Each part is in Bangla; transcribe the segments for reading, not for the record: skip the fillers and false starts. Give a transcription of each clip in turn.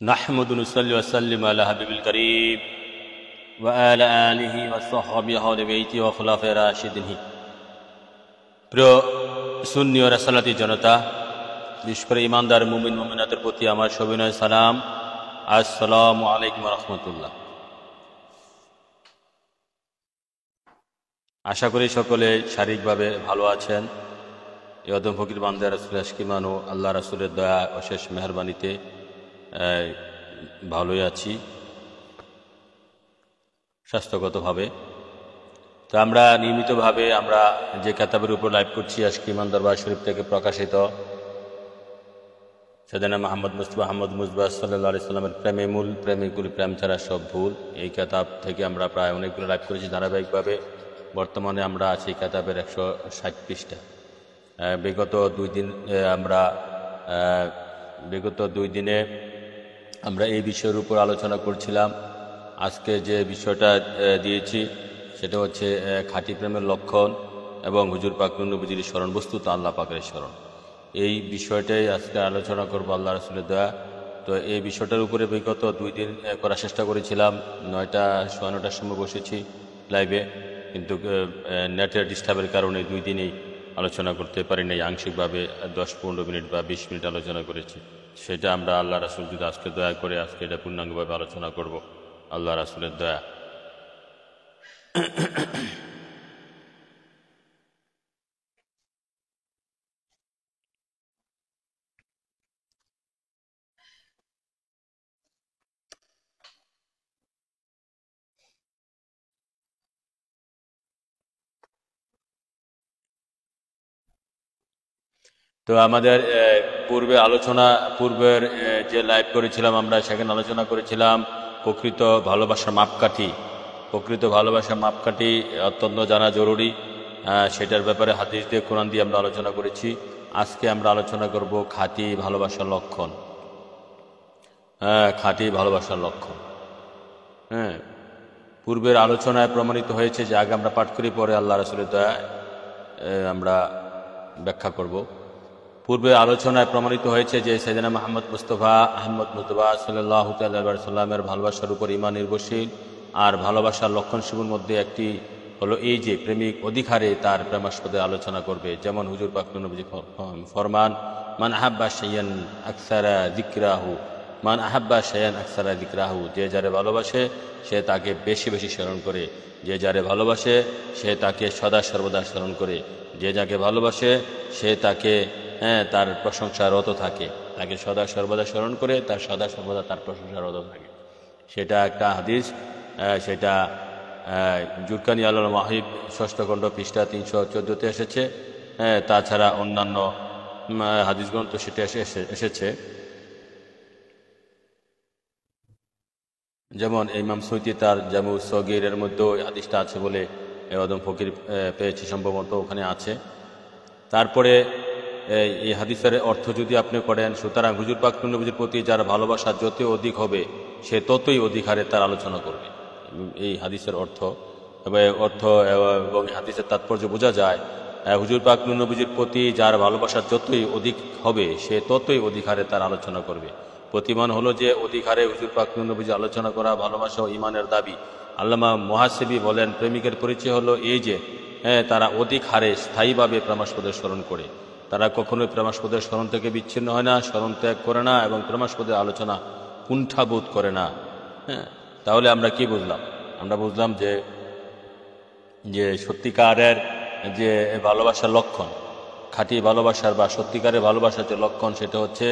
نحمد نصلي وسلم على حبيب الكريم وعلى آله وصحبه أهل بيته وخلفاء রাশিদিন। প্রিয় সুন্নি ও রাসালাতি জনতা, বিশেষ করে ইমানদার মুমিন মুমিনাতের প্রতি আমার সবিনয় সালাম। আসসালামু আলাইকুম ওয়া রাহমাতুল্লাহ। আশা করি সকলে শারীরিকভাবে ভালো আছেন। এই অদম ফকির বান্দা রাসূল আশকিমানু আল্লাহ রাসূলের দয়া অশেষ মেহেরবানিতে ভালোই আছি স্বাস্থ্যগতভাবে। তো আমরা নিয়মিতভাবে আমরা যে কিতাবের উপর লাইভ করছি আশকিমান দরবার শরীফ থেকে প্রকাশিত সাইয়েদনা মুহাম্মদ মুস্তাফা সাল্লাল্লাহু আলাইহি সাল্লামের প্রেমে মূল, প্রেমিকুল, প্রেম ছাড়া সব ভুল, এই কিতাব থেকে আমরা প্রায় অনেকগুলো লাইভ করেছি ধারাবাহিকভাবে। বর্তমানে আমরা আছি কিতাবের 160 পৃষ্ঠা। বিগত দুই দিনে আমরা এই বিষয়ের উপর আলোচনা করছিলাম। আজকে যে বিষয়টা দিয়েছি সেটা হচ্ছে খাঁটি প্রেমের লক্ষণ এবং হুজুর পাক নবীজির স্মরণ, বস্তুত আল্লাহ পাকের স্মরণ। এই বিষয়টাই আজকে আলোচনা করব আল্লাহ রাসূলের দয়া। তো এই বিষয়টার উপরে বিগত 2 দিন করার চেষ্টা করেছিলাম। 9টার সময় বসেছি লাইভে, কিন্তু নেটের ডিস্টার্বের কারণে 2 দিনেই আলোচনা করতে পারি নাই। আংশিকভাবে 10-15 মিনিট বা 20 মিনিট আলোচনা করেছি। সেটা আমরা আল্লাহ রাসূল যদি আজকে দয়া করে আজকে এটা পূর্ণাঙ্গভাবে আলোচনা করব আল্লাহ রাসূলের দয়া। তো আমাদের পূর্বের যে লাইভ করেছিলাম আমরা সেখানে আলোচনা করেছিলাম প্রকৃত ভালোবাসার মাপকাঠি অত্যন্ত জানা জরুরি। সেটার ব্যাপারে হাদিস দিয়ে, কোরআন দিয়ে আমরা আলোচনা করেছি। আজকে আমরা আলোচনা করব খাঁটি ভালোবাসার লক্ষণ। পূর্বের আলোচনায় প্রমাণিত হয়েছে যে আগে আমরা পাঠ করি, পরে আল্লাহ রাসূলের দয়া আমরা ব্যাখ্যা করব। পূর্বে আলোচনায় প্রমাণিত হয়েছে যে সাইয়েদনা মুহাম্মদ মুস্তাফা সাল্লাল্লাহু আলাইহি সাল্লামের ভালোবাসার উপর ঈমান নির্ভরশীল। আর ভালোবাসার লক্ষণসমূহের মধ্যে একটি হলো এই যে প্রেমিক অধিকারে তার প্রেমাস্পদে আলোচনা করবে। যেমন হুজুর পাক নবী ফরমান, মান আহাব্বা শাইয়ান আকসারা যিকরাহু, যে যারে ভালোবাসে সে তাকে বেশি বেশি স্মরণ করে। যে যারে ভালোবাসে সে তাকে সদা সর্বদা স্মরণ করে। যে যাকে ভালোবাসে সে তাকে তার প্রশংসারত থাকে, তাকে সদা সর্বদা স্মরণ করে, তার সদা সর্বদা তার প্রশংসারত থাকে। সেটা একটা হাদিস, সেটা জুরকানি আল মাহিব 6ষ্ঠ খণ্ড পৃষ্ঠা 314-তে এসেছে। তাছাড়া অন্যান্য হাদিস গ্রন্থ সেটা এসেছে। যেমন ইমাম সৈয়দি তার জামু সগীরের মধ্যে হাদিসটা আছে বলে অদম ফকির পেয়েছি, সম্ভবত ওখানে আছে। তারপরে এই হাদিসের অর্থ যদি আপনি করেন, সুতরাং হুজুর পাক নবীর প্রতি যার ভালোবাসা যত অধিক হবে সে ততই অধিক হারে তার আলোচনা করবে। এই হাদিসের অর্থ এবং হাদিসের তাৎপর্য বোঝা যায়, হুজুর পাক নবীর প্রতি যার ভালোবাসা যতই অধিক হবে সে ততই অধিক হারে তার আলোচনা করবে। প্রতিমান হলো যে অধিক হারে হুজুর পাক নবীর আলোচনা করা ভালোবাসা ও ঈমানের দাবি। আল্লামা মুহাসিবি বলেন, প্রেমিকের পরিচয় হলো এই যে তারা অধিক হারে স্থায়ীভাবে প্রেমাস্পদের স্মরণ করে। তারা কখনোই প্রেমাস্পদের স্মরণ থেকে বিচ্ছিন্ন হয় না, স্মরণ ত্যাগ করে না এবং প্রেমাস্পদের আলোচনা কুণ্ঠাবোধ করে না। তাহলে আমরা কি বুঝলাম? আমরা বুঝলাম যে সত্যিকারের যে ভালোবাসার লক্ষণ, খাঁটি ভালোবাসার বা সত্যিকারের ভালোবাসার যে লক্ষণ, সেটা হচ্ছে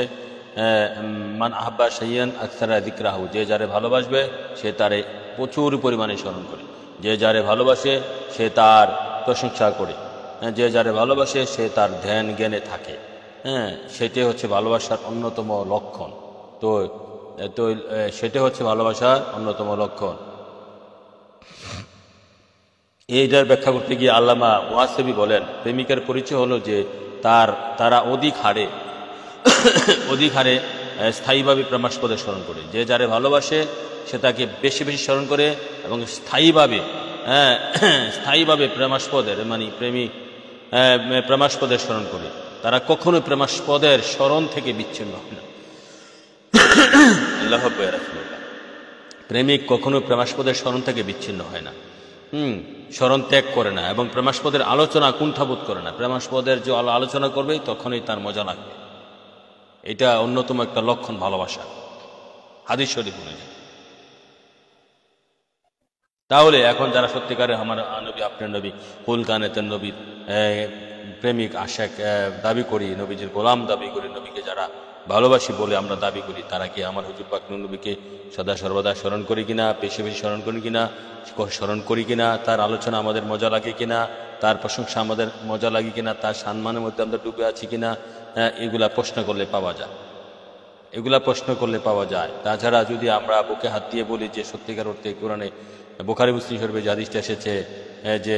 মান আহাব্বা শাইয়ান আকসারা যিকরাহু, যে যারে ভালোবাসবে সে তারে প্রচুর পরিমাণে স্মরণ করে। যে যারে ভালোবাসে সে তার প্রশংসা করে। যে যারে ভালোবাসে সে তার ধ্যান জ্ঞানে থাকে। সেটাই হচ্ছে ভালোবাসার অন্যতম লক্ষণ। তো সেটা হচ্ছে ভালোবাসার অন্যতম লক্ষণ। এইটার ব্যাখ্যা করতে গিয়ে আল্লামা মুহাসিবি বলেন, প্রেমিকের পরিচয় হলো যে তারা অধিক হারে স্থায়ীভাবে প্রেমাস্পদে স্মরণ করে। যে যারে ভালোবাসে সে তাকে বেশি বেশি স্মরণ করে এবং স্থায়ীভাবে প্রেমাস্পদের প্রেমাস্পদের স্মরণ করে। তারা কখনো প্রেমাস্পদের স্মরণ থেকে বিচ্ছিন্ন হয় না। আল্লাহ রাসূলুল্লাহ। প্রেমিক কখনো প্রেমাস্পদের স্মরণ থেকে বিচ্ছিন্ন হয় না, স্মরণ ত্যাগ করে না, এবং প্রেমাস্পদের আলোচনা কুণ্ঠাবোধ করে না। প্রেমাস্পদের যে আলোচনা করবে তখনই তার মজা লাগবে। এটা অন্যতম একটা লক্ষণ ভালোবাসা, হাদিস শরীফ অনুযায়ী। তাহলে এখন যারা সত্যিকারে আমার নবী, আপনার নবী, কুল কানেতের নবীর প্রেমিক আশাক দাবি করি, নবীজির গোলাম দাবি করি, নবীকে যারা ভালোবাসি বলে আমরা দাবি করি, তারা কি আমার হুজুর পাক নবীকে সদা সর্বদা স্মরণ করি কিনা, বেশি বেশি স্মরণ করি কিনা, স্মরণ করি কিনা, তার আলোচনা আমাদের মজা লাগে কিনা, তার প্রশংসা আমাদের মজা লাগে কিনা, তার সম্মানের মধ্যে আমরা ডুবে আছি কিনা, এগুলা প্রশ্ন করলে পাওয়া যায়, এগুলা প্রশ্ন করলে পাওয়া যায়। তাছাড়া যদি আমরা বুকে হাত দিয়ে বলি যে সত্যিকার অর্থে কোরআনে বুখারী মুসলিম শরীফে যে হাদিসটা এসেছে যে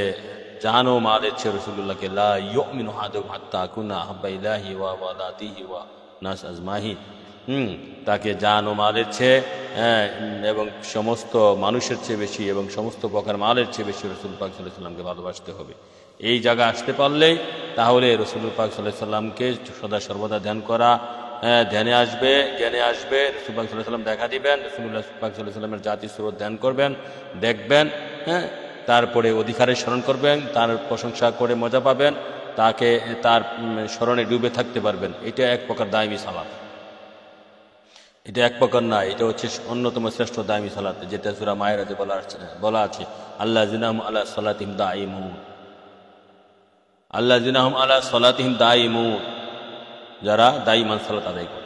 জান ও মাল এসেছে রাসূলুল্লাহকে, লা ইউমিনু আহাদুকুম হাত্তা আকুনা আহাব্বা ইলাইহি ওয়া ওয়ালাদিহি ওয়া নাস আজমাইন, তাকে জান ও মালের চেয়ে এবং সমস্ত মানুষের চেয়ে বেশি এবং সমস্ত প্রকার মালের চেয়ে বেশি রাসূল পাক সাল্লাল্লাহু আলাইহি সাল্লামকে ভালোবাসতে হবে। এই জায়গা আসতে পারলেই তাহলে রাসূল পাক সাল্লাল্লাহু আলাইহি সাল্লামকে সদা সর্বদা ধ্যান করা, ধ্যানে আসবে, জ্ঞানে আসবে, রাসূল পাক সাল্লাল্লাহু আলাইহি সাল্লাম দেখা দিবেন, রাসূলুল্লাহ পাক সাল্লাল্লাহু আলাইহি সাল্লামের জাতি সুরত ধ্যান করবেন, দেখবেন, তারপরে অধিকারে স্মরণ করবেন, তার প্রশংসা করে মজা পাবেন, তাকে তার স্মরণে ডুবে থাকতে পারবেন। এটা এক প্রকার দায়মি সালাত, এটা এক প্রকার না, এটা হচ্ছে অন্যতম শ্রেষ্ঠ দায়মি সালাত, যেটা সূরা মায়েরাতে বলা আছে আল্লাযিনাহুম আলা সালাতিহিম দাঈমুন, আল্লাযিনাহুম আলা সালাতিহিম দাঈমুন, যারা দাইমান সালাত আদায় করে।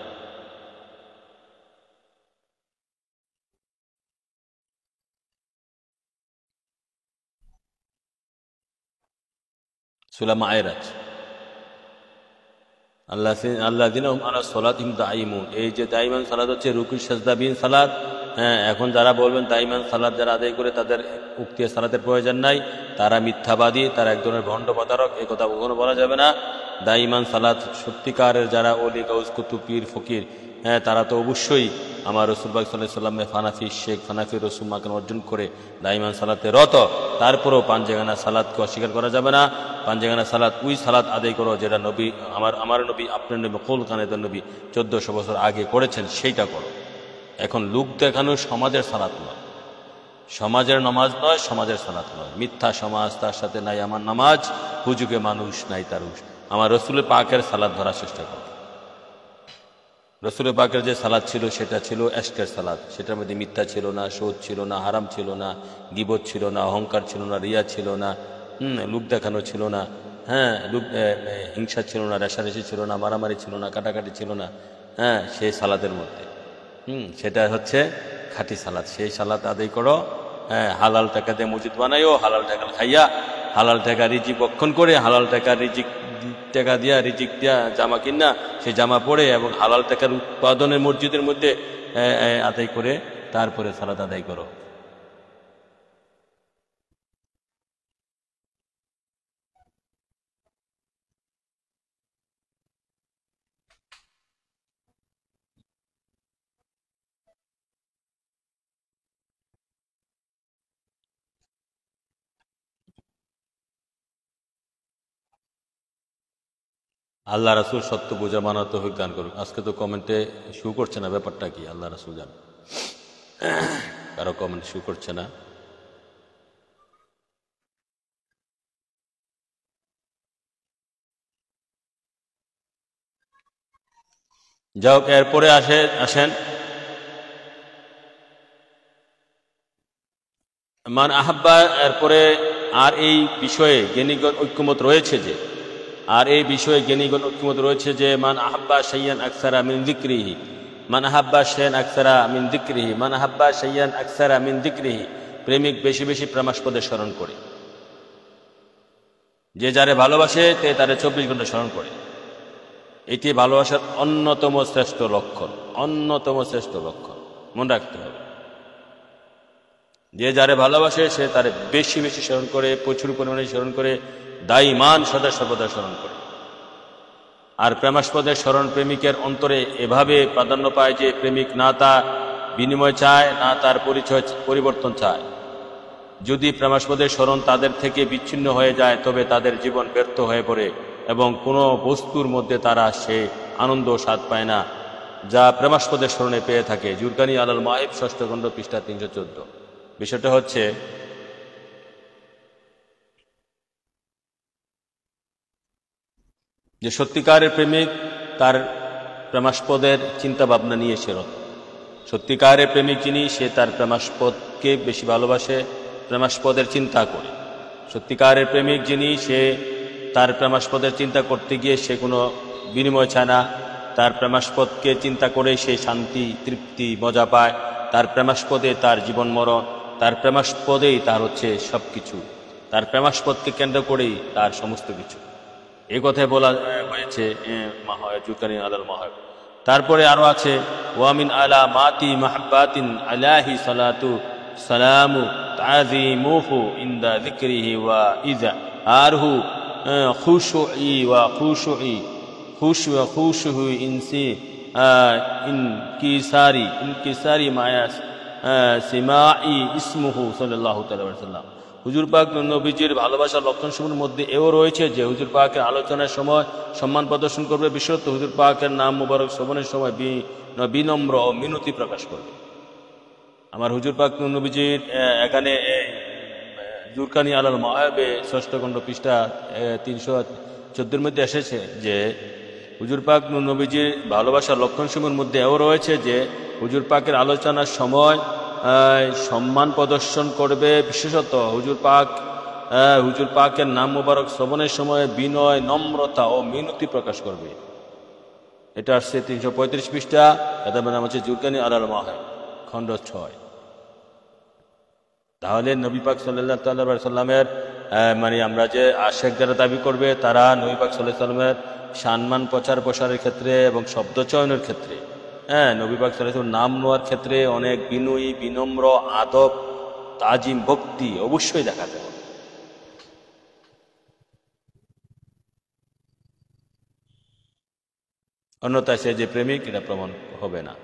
সূরা মায়েরাত আল্লাযিনাহুম আলা সালাতিহিম দাঈমুন, এই যে দাইমান সালাত হচ্ছে রুকু সাজদা বিন সালাত। এখন যারা বলবেন দাইমান সালাত যারা আদায় করে তাদের উক্তি সালাতের প্রয়োজন নাই, তারা মিথ্যাবাদী, তারা এক ধরনের ভণ্ড প্রতারক, এই কথা কখনো বলা যাবে না। দাইমান সালাত সত্যিকারের যারা ওলি গাউস কুতুব পীর ফকির, তারা তো অবশ্যই আমার রাসূল পাক সাল্লাল্লাহু আলাইহি সাল্লামের ফানাফি শেখ, ফানাফি রসুল মাকান অর্জন করে দাইমান সালাতে রত। তারপরেও পাঁচজাগানা সালাতকে অস্বীকার করা যাবে না। পাঁচজাগানা সালাত ওই সালাত আদায় করো যেটা নবী আমার নবী, আপনার নবী, কুল কানেতের নবী 1400 বছর আগে করেছেন, সেইটা করো। এখন লোক দেখানো সমাজের সালাত নয়, সমাজের নামাজ নয়, সমাজের সালাত নয়। মিথ্যা সমাজ, তার সাথে নাই আমার নামাজ, হুজুগে মানুষ নাই তার হুশ। আমার রসুলের পাকের সালাত ধরার চেষ্টা করো। রসুলের পাকের যে সালাত ছিল সেটা ছিল এশকের সালাত, সেটার মধ্যে মিথ্যা ছিল না, সুদ ছিল না, হারাম ছিল না, গীবত ছিল না, অহংকার ছিল না, রিয়া ছিল না, লোক দেখানো ছিল না, হিংসা ছিল না, রেশারেশি ছিল না, মারামারি ছিল না, কাটাকাটি ছিল না, সেই সালাতের মধ্যে সেটা হচ্ছে খাঁটি সালাত। সেই সালাত আদায় করো। হালাল টাকা দিয়ে মসজিদ বানাইও, হালাল টাকা খাইয়া, হালাল টাকা রিজিক বক্ষণ করে, হালাল টাকা টাকা দিয়া রিজিক দিয়া জামা কিনা, সেই জামা পরে এবং হালাল টাকার উৎপাদনের মসজিদের মধ্যে আদায় করে তারপরে সালাত আদায় করো। আল্লাহ রাসূল সত্য বোঝা মানাতে তৌফিক দান করুক। আজকে তো কমেন্টে শু করছে না, ব্যাপারটা কি আল্লাহ রাসূল জান, কারো কমেন্ট শু করছে না। যাও, এরপরে আসেন মান আহাব্বা। এরপরে আর এই বিষয়ে জ্ঞানীগণ ঐক্যমত রয়েছে যে, আর এই বিষয়ে জ্ঞানীগণ ঐক্যমত রয়েছে যে মান আহাব্বা শাইয়ান আকসারা মিন যিকরিহি, মান আহাব্বা শাইয়ান আকসারা মিন যিকরিহি, মান আহাব্বা শাইয়ান আকসারা মিন যিকরিহি। প্রেমিক বেশি বেশি প্রেমাস্পদে স্মরণ করে, যে যারে ভালোবাসে তে তারে 24 ঘন্টা স্মরণ করে। এটি ভালোবাসার অন্যতম শ্রেষ্ঠ লক্ষণ, অন্যতম শ্রেষ্ঠ লক্ষণ, মনে রাখতে হবে। যে যারে ভালোবাসে সে তারে বেশি বেশি স্মরণ করে, প্রচুর পরিমাণে স্মরণ করে, দাইমান সদা সর্বদা স্মরণ করে। আর প্রেমাস্পদের স্মরণ প্রেমিকের অন্তরে এভাবে প্রাধান্য পায় যে প্রেমিক না তা বিনিময় চায়, না তার পরিবর্তন চায়। যদি প্রেমাস্পদের স্মরণ তাদের থেকে বিচ্ছিন্ন হয়ে যায় তবে তাদের জীবন ব্যর্থ হয়ে পড়ে এবং কোনো বস্তুর মধ্যে তারা সে আনন্দ স্বাদ পায় না। যা প্রেমাস্পদের স্মরণে পেয়ে থাকে। জুরকানি আলাল মাহিব, ষষ্ঠ খণ্ড, পৃষ্ঠা 314। বিষয়টা হচ্ছে যে সত্যিকারের প্রেমিক তার প্রেমাস্পদের চিন্তা ভাবনা নিয়ে সে রত। সত্যিকারের প্রেমিক যিনি, সে তার প্রেমাস্পদকে বেশি ভালোবাসে, প্রেমাস্পদের চিন্তা করে। সত্যিকারের প্রেমিক যিনি, সে তার প্রেমাস্পদের চিন্তা করতে গিয়ে সে কোনো বিনিময় চায় না। তার প্রেমাস্পদকে চিন্তা করে সে শান্তি, তৃপ্তি, মজা পায়। তার প্রেমাস্পদে তার জীবন মরণ, তার প্রেমাস্পদেই তার হচ্ছে সব কিছু, তার প্রেমাস্পদকে কেন্দ্র করেই তার সমস্ত কিছু। এই কথায় বলা হয়েছে জুরকানি আলাল মাহিব। তারপরে আরো আছে, ওয়ামিন আলা মাতি মাহাব্বাতিন আলাহি সালাতু সালামু তাযিমুহু ইনদা যিকরিহি ওয়া ইযা আরহু খুশুই ওয়া খুশুই খুশুহু ইনকিসারি মায়া সিমাই ইসমুহু সাল্লাল্লাহু তাআলা আলাইহি ওয়াসাল্লাম। হুজুর পাক নবীজির ভালোবাসার লক্ষণসমূহের মধ্যে এও রয়েছে যে হুজুর পাকের আলোচনার সময় সম্মান প্রদর্শন করবে, বিশেষত হুজুর পাকের নাম মুবারক শ্রবণের সময় বিনম্র ও মিনতি প্রকাশ করবে। আমার হুজুর পাক নবীজির এখানে জুরকানি আলাল মাহিবে ষষ্ঠ খণ্ড, পৃষ্ঠা 314 মধ্যে এসেছে যে হুজুর পাক নবীজির ভালোবাসার লক্ষণসমূহের মধ্যে এও রয়েছে যে হুজুর পাকের আলোচনার সময় সম্মান প্রদর্শন করবে, বিশেষত হুজুর পাকের নাম মুবারক শ্রবণের সময় বিনয়, নম্রতা ও মিনতি প্রকাশ করবে। এটা আসছে 335 পৃষ্ঠা, এটার নাম হচ্ছে জুরকানি আলাল মাহিব, খণ্ড 6। তাহলে নবী পাক সাল্লাল্লাহু আলাইহি সাল্লামের মানে আমরা যে আশেক যারা দাবি করবে, তারা নবী পাক সাল্লাল্লাহু আলাইহি সাল্লামের সম্মান প্রচার প্রসারের ক্ষেত্রে এবং শব্দ চয়নের ক্ষেত্রে, নবী পাক সাল্লাল্লাহু আলাইহি সাল্লামের নাম নেওয়ার ক্ষেত্রে অনেক বিনয়ী, বিনম্র, আদব, তাজিম, ভক্তি অবশ্যই দেখাতে হবে। অন্যথায় সে যে প্রেমিক এটা প্রমাণ হবে না।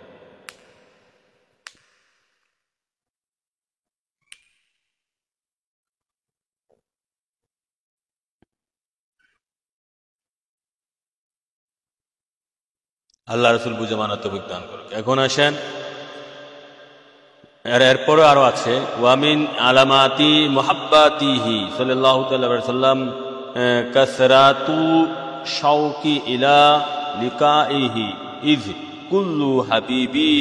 আল্লাহ রসুল বুঝে মানা তৌফিক দান করুক। এখন আসেন, এরপরে আরো আছে, ওয়ামিন আলামাতি মুহাব্বাতিহি সাল্লাল্লাহু তাআলা আলাইহি সাল্লাম কাসরাতু শাউকি ইলা লিকাইহি ইয কুল্লু হাবিবি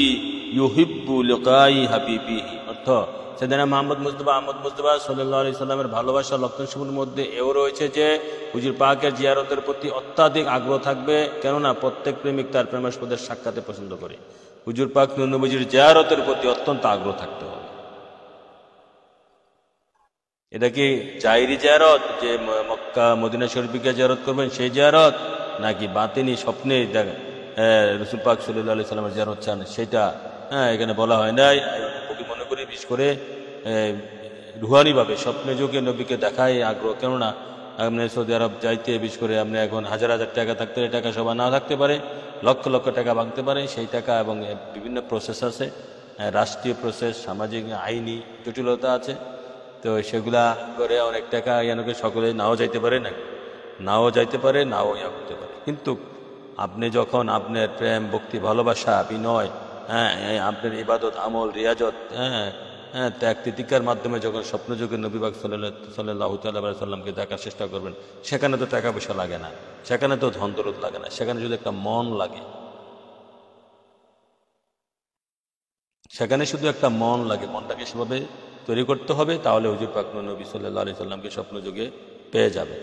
ইউহিব্বু লিকাই হাবিবিহি। অর্থ, সেদিনা মোহাম্মদ মুস্তাফা সাল্লাল্লাহু আলাইহি সাল্লামের ভালোবাসার লক্ষণসমূহের মধ্যে এও রয়েছে যে হুজুর পাকের জিয়ারতের প্রতি অত্যাধিক আগ্রহ থাকবে, কেননা প্রত্যেক প্রেমিক তার প্রেমাস্পদের সাক্ষাতে পছন্দ করে। হুজুর পাক নবীজির জিয়ারতের প্রতি অত্যন্ত আগ্রহ থাকতে হবে। এটা কি জাহিরি জিয়ারত, যে মক্কা মদিনা শরীফকে জিয়ারত করবেন সেই জিয়ারত, নাকি বাতিনি স্বপ্নে রাসূল পাক সাল্লাল্লাহু আলাইহি সাল্লামের জিয়ারত চান, সেটা এখানে বলা হয় নাই। মনে করি বিশেষ করে রুহানি ভাবে স্বপ্নে যোগে নবীকে দেখায় আগ্রহ, কেননা আপনি সৌদি আরব যাইতে বিশেষ করে আপনি এখন হাজার হাজার টাকা থাকতে, টাকা সবাই না থাকতে পারে, লক্ষ লক্ষ টাকা ভাঙতে পারে, সেই টাকা এবং বিভিন্ন প্রসেস আছে, রাষ্ট্রীয় প্রসেস, সামাজিক আইনি জটিলতা আছে, তো সেগুলা করে অনেক টাকা ইয়ানকে সকলে নাও যাইতে পারে, নাও যাইতে পারে, নাও ইয়া করতে পারে। কিন্তু আপনি যখন আপনার প্রেম, ভক্তি, ভালোবাসা, বিনয়, আপনার ইবাদত, আমল, রিয়াজত, ত্যাগ তিতিকার মাধ্যমে যখন স্বপ্নযোগে নবী পাক সাল্লাল্লাহু তাআলা আলাইহি সাল্লামকে দেখার চেষ্টা করবেন, সেখানে তো টাকা পয়সা লাগে না, সেখানে তো ধন দৌলত লাগে না, সেখানে যদি একটা মন লাগে, সেখানে শুধু একটা মন লাগে, মনটাকে সেভাবে তৈরি করতে হবে, তাহলে হুজুর পাক নবী সাল্লাল্লাহু আলাইহি সাল্লামকে স্বপ্নযোগে পেয়ে যাবে।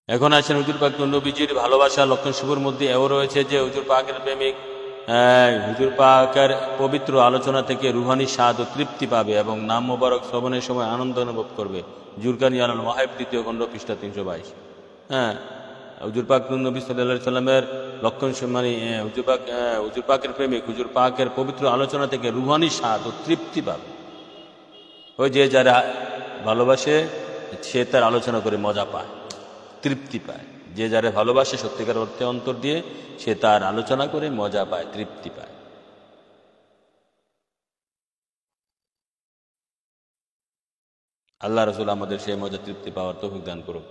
এখন আছেন হুজুর পাক নবীজির ভালোবাসা লক্ষণসমূহের মধ্যে এও রয়েছে যে হুজুর পাকের প্রেমিক হুজুর পাকের পবিত্র আলোচনা থেকে রুহানি স্বাদ ও তৃপ্তি পাবে এবং নাম মোবারক শ্রবণের সময় আনন্দ অনুভব করবে। জুরকানি আলাল মাহিব, দ্বিতীয় খণ্ড, পৃষ্ঠা 322। হুজুর পাক নবী সাল্লাল্লাহু আলাইহি সাল্লামের লক্ষণ মানে হুজুর পাকের প্রেমিক হুজুর পাকের পবিত্র আলোচনা থেকে রুহানি স্বাদ ও তৃপ্তি পাবে। ওই যে যারা ভালোবাসে সে তার আলোচনা করে মজা পায়, তৃপ্তি পায়। যে যারা ভালোবাসে সত্যিকার অর্থে অন্তর দিয়ে, সে তার আলোচনা করে মজা পায়, তৃপ্তি পায়। আল্লাহ রসুল আমাদের সেই মজা তৃপ্তি পাওয়ার তৌফিক দান করুন।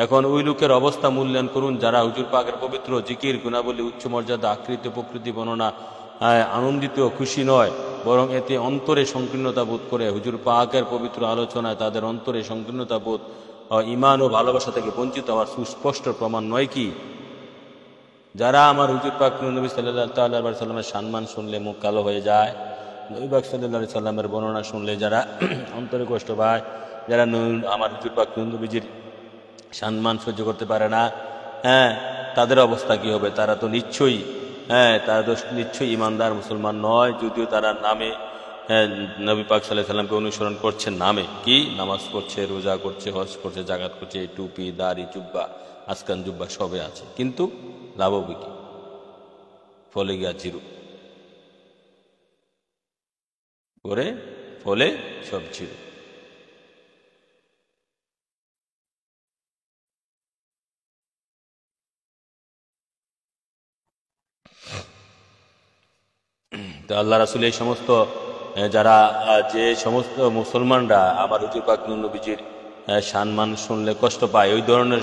এখন ওই লোকের অবস্থা মূল্যায়ন করুন যারা হুজুর পাকের পবিত্র জিকির, গুণাবলী, উচ্চ মর্যাদা, আকৃতি, প্রকৃতি বর্ণনা আনন্দিত খুশি নয়, বরং এতে অন্তরে সংকীর্ণতা বোধ করে। হুজুর পাকের পবিত্র আলোচনায় তাদের অন্তরে সংকীর্ণতা বোধ ঈমান ও ভালোবাসা থেকে বঞ্চিত হওয়ার সুস্পষ্ট প্রমাণ নয় কি? যারা আমার হুজুর পাক নবী সাল্লাল্লাহু আলাইহি সাল্লামের সম্মান শুনলে মুখ কালো হয়ে যায়, নবী পাক সাল্লাল্লাহু আলাইহি সাল্লামের বর্ণনা শুনলে যারা অন্তরে কষ্ট পায়, যারা আমার হুজুর পাক নবীজির সম্মান সহ্য করতে পারে না, তাদের অবস্থা কি হবে? তারা তো নিশ্চয়ই ইমানদার মুসলমান নয়, যদিও তারা নামে নবী পাক সাল্লাল্লাহু আলাইহি সাল্লামকে অনুসরণ করছে, নামে কি নামাজ পড়ছে, রোজা করছে, হজ করছে, জাকাত করছে, টুপি, দাড়ি, জুব্বা, আসকান জুব্বা সবে আছে, কিন্তু লাভ হবে কি? ফলে গিয়া জিরো করে, ফলে সব জিরো। তো আল্লাহ রাসূল এই সমস্ত যারা যে সমস্ত মুসলমানরা আমার হুজুর পাক নবীজির সম্মান শুনলে কষ্ট পায়, ওই ধরনের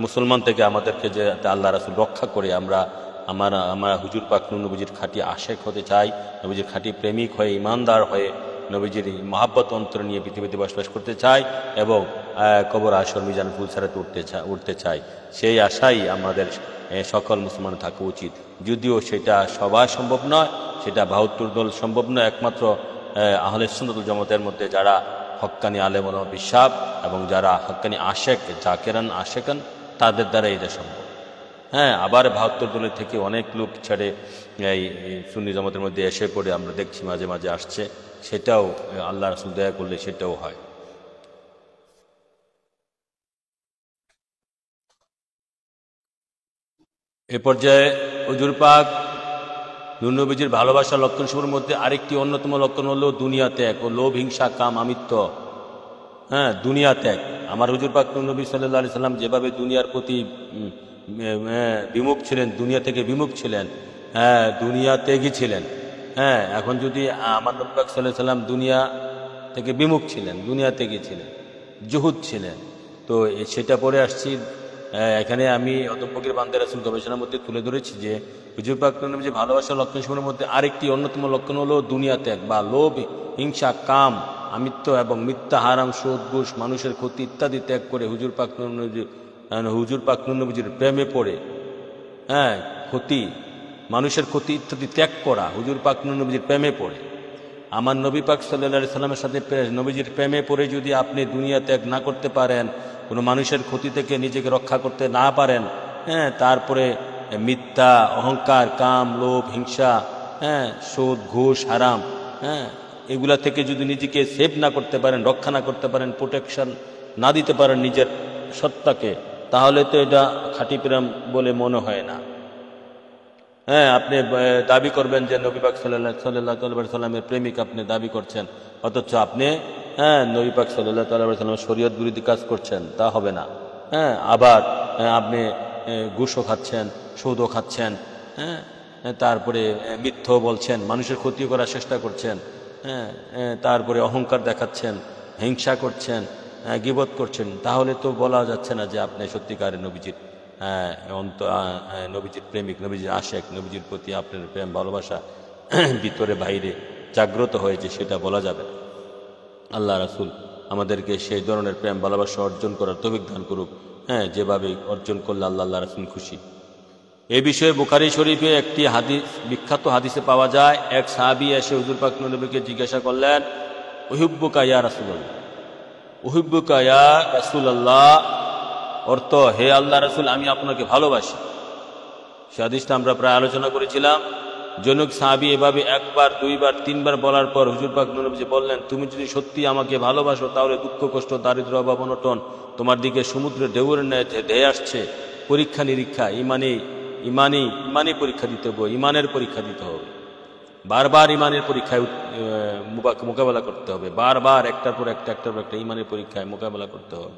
মুসলমান থেকে আমাদেরকে যে আল্লাহ রাসূল রক্ষা করে আমরা হুজুর পাক নবীজির খাঁটি আশেক হতে চাই, নবীজির খাঁটি প্রেমিক হয়ে, ইমানদার হয়ে, নবীজির মহাব্বত অন্তর নিয়ে পৃথিবীতে বসবাস করতে চাই এবং কবর আসর মিজান ফুলসারাতে উঠতে চাই। সেই আশাই আমাদের সকল মুসলমান থাকা উচিত। যদিও সেটা সবার সম্ভব নয়, সেটা ৭২ দল সম্ভব নয়, একমাত্র আহলে সুন্নাত ওয়াল জামাতের মধ্যে যারা হক্কানি আলেম ওলামা বিশ্বাস এবং যারা হক্কানি আশেক, জাকেরান আশেকান, তাদের দ্বারা এটা সম্ভব। আবার ৭২ দলের থেকে অনেক লোক ছেড়ে এই সুন্নি জামাতের মধ্যে এসে পড়ে আমরা দেখছি মাঝে মাঝে আসছে, সেটাও আল্লাহ রাসূল দয়া করলে সেটাও হয়। এ পর্যায়ে হুজুর পাক নবীজির ভালোবাসার লক্ষণসমূহের মধ্যে আরেকটি অন্যতম লক্ষণ হলো দুনিয়া ত্যাগ ও লোভ, হিংসা, কাম, আমিত্ব। দুনিয়া ত্যাগ। আমার হুজুর পাক নবী সাল্লাল্লাহু আলাইহি সাল্লাম যেভাবে দুনিয়ার প্রতি বিমুখ ছিলেন, দুনিয়া থেকে বিমুখ ছিলেন, দুনিয়া ত্যাগী ছিলেন। এখন যদি আমার নবী পাক সাল্লাল্লাহু আলাইহি সাল্লাম দুনিয়া থেকে বিমুখ ছিলেন, দুনিয়া ত্যাগী ছিলেন, জুহুদ ছিলেন, তো সেটা পরে আসছি। এখানে আমি অধ্যাপকের বান্দে রাসূল গবেষণার মধ্যে তুলে ধরেছি যে হুজুর পাক নবীজির ভালোবাসার লক্ষণসমূহের মধ্যে আরেকটি অন্যতম লক্ষণ হলো দুনিয়া ত্যাগ বা লোভ, হিংসা, কাম, আমিত্ব এবং মিথ্যা, হারাম, সুদ, ঘুষ, মানুষের ক্ষতি ইত্যাদি ত্যাগ করে হুজুর পাক নবীজির প্রেমে পড়ে, মানুষের ক্ষতি ইত্যাদি ত্যাগ করা, হুজুর পাক নবীজির প্রেমে পড়ে। আমার নবী পাক সাল্লাল্লাহু আলাইহি সাল্লামের সাথে নবীজির প্রেমে পড়ে যদি আপনি দুনিয়া ত্যাগ না করতে পারেন, কোনো মানুষের ক্ষতি থেকে নিজেকে রক্ষা করতে না পারেন, তারপরে মিথ্যা, অহংকার, কাম, লোভ, হিংসা, সুদ, ঘুষ, হারাম, এগুলা থেকে যদি নিজেকে সেভ না করতে পারেন, রক্ষা না করতে পারেন, প্রোটেকশন না দিতে পারেন নিজের সত্তাকে, তাহলে তো এটা খাঁটি প্রেম বলে মনে হয় না। আপনি দাবি করবেন যে নবী পাক সাল্লাল্লাহু আলাইহি সাল্লামের প্রেমিক আপনি দাবি করছেন, অথচ আপনি নবী পাক সাল্লাল্লাহু আলাইহি সাল্লামের শরীয়ত বিরোধী কাজ করছেন, তা হবে না। আবার আপনি ঘুষও খাচ্ছেন, সুদও খাচ্ছেন, তারপরে মিথ্যও বলছেন, মানুষের ক্ষতি করার চেষ্টা করছেন, তারপরে অহংকার দেখাচ্ছেন, হিংসা করছেন, গীবত করছেন, তাহলে তো বলা যাচ্ছে না যে আপনি সত্যিকারের নবীজির নবীজির প্রেমিক, নবীজির আশেক, নবীজির প্রতি আপনার প্রেম ভালোবাসা ভিতরে বাইরে জাগ্রত হয়েছে, সেটা বলা যাবে না। আল্লাহ রাসূল আমাদেরকে সেই ধরনের প্রেম ভালোবাসা অর্জন করার তৌফিক দান করুক, যেভাবে অর্জন করলে আল্লাহ রাসূল খুশি। এই বিষয়ে বুখারী শরীফে একটি হাদিস, বিখ্যাত হাদিসে পাওয়া যায়, এক সাহাবী এসে হুজুর পাক নবীকে জিজ্ঞাসা করলেন, উহিব্বুকা ইয়া রাসূলুল্লাহ, উহিব্বুকা ইয়া রাসূলুল্লাহ, অর্থ হে আল্লাহ রাসূল, আমি আপনাকে ভালোবাসি। সে হাদিসটা আমরা প্রায় আলোচনা করেছিলাম। জনক সাহাবী এভাবে একবার, দুইবার, তিনবার বলার পর হুজুর পাক নবী বললেন, তুমি যদি সত্যি আমাকে ভালোবাসো তাহলে দুঃখ, কষ্ট, দারিদ্র, অভাব, অনটন তোমার দিকে সমুদ্রের ঢেউয়ের ন্যায় ধেয়ে আসছে। পরীক্ষা নিরীক্ষা, ইমানি পরীক্ষা দিতে হবে, ইমানের পরীক্ষা দিতে হবে, বারবার ইমানের পরীক্ষায় মোকাবেলা করতে হবে, বারবার একটার পর একটা ইমানের পরীক্ষায় মোকাবেলা করতে হবে।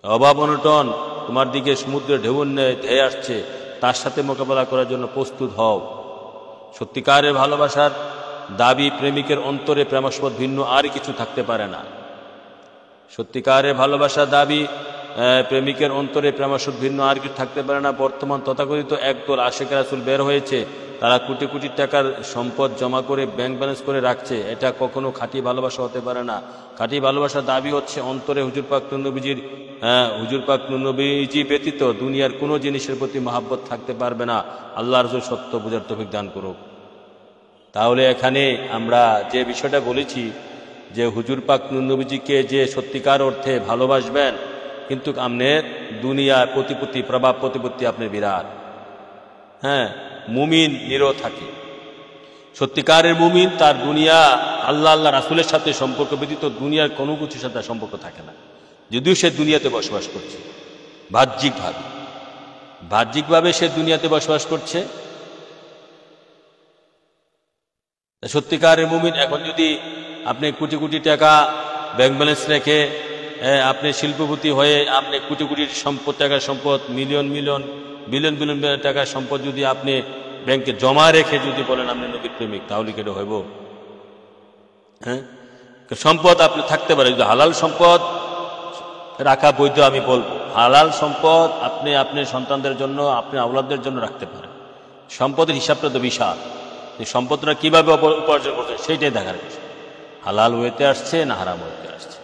অভাব অনটন তোমার দিকে সমুদ্রের ঢেউয়ের ন্যায় ধেয়ে আসছে, তার সাথে মোকাবেলা করার জন্য প্রস্তুত হও। সত্যিকারের ভালোবাসার দাবি প্রেমিকের অন্তরে প্রেমাস্পদ ভিন্ন আর কিছু থাকতে পারে না। সত্যিকারের ভালোবাসা দাবি প্রেমিকের অন্তরে প্রেমাসুদ ভিন্ন আর কি থাকতে পারে না। বর্তমান তথাকথিত একদল আশিক রাসূল বের হয়েছে, তারা কোটি কোটি টাকার সম্পদ জমা করে ব্যাংক ব্যালেন্স করে রাখছে। এটা কখনো খাঁটি ভালোবাসা হতে পারে না। খাঁটি ভালোবাসার দাবি হচ্ছে অন্তরে হুজুর পাক নবীজি ব্যতীত দুনিয়ার কোনো জিনিসের প্রতি মহাব্বত থাকতে পারবে না। আল্লাহ রাসূল সত্য বুঝার তৌফিক দান করুক। তাহলে এখানে আমরা যে বিষয়টা বলেছি যে হুজুর পাক নবীজিকে যে সত্যিকার অর্থে ভালোবাসবেন, কিন্তু আপনার দুনিয়ার প্রতিপত্তি প্রভাব প্রতিপত্তি আপনি বিরাট। হ্যাঁ, মুমিন নিরো থাকে। সত্যিকারের মুমিন তার দুনিয়া আল্লাহ রাসূলের সাথে সম্পর্ক ব্যতীত দুনিয়ার কোনো কিছুর সাথে সম্পর্ক থাকে না, যদিও সে দুনিয়াতে বসবাস করছে বাহ্যিকভাবে সে দুনিয়াতে বসবাস করছে। সত্যিকারের মুমিন এখন যদি আপনি কোটি কোটি টাকা ব্যাংক ব্যালেন্স রেখে আপনি শিল্পপতি হয়ে আপনি কোটি কোটি টাকার সম্পদ বিলিয়ন বিলিয়ন টাকার সম্পদ যদি আপনি ব্যাংকে জমা রেখে যদি বলেন আপনি নবীর প্রেমিক, তাহলে কেটে হইব? হ্যাঁ, সম্পদ আপনি থাকতে পারে, যদি হালাল সম্পদ রাখা বৈধ, আমি বলবো হালাল সম্পদ আপনি আপনার সন্তানদের জন্য আপনি আওলাদদের জন্য রাখতে পারেন। সম্পদের হিসাবটা তো বিশাল, এই সম্পদটা কিভাবে উপার্জন করছে সেইটাই দেখার বিষয়। হালাল ওয়েতে আসছে না হারাম ওয়েতে আসছে।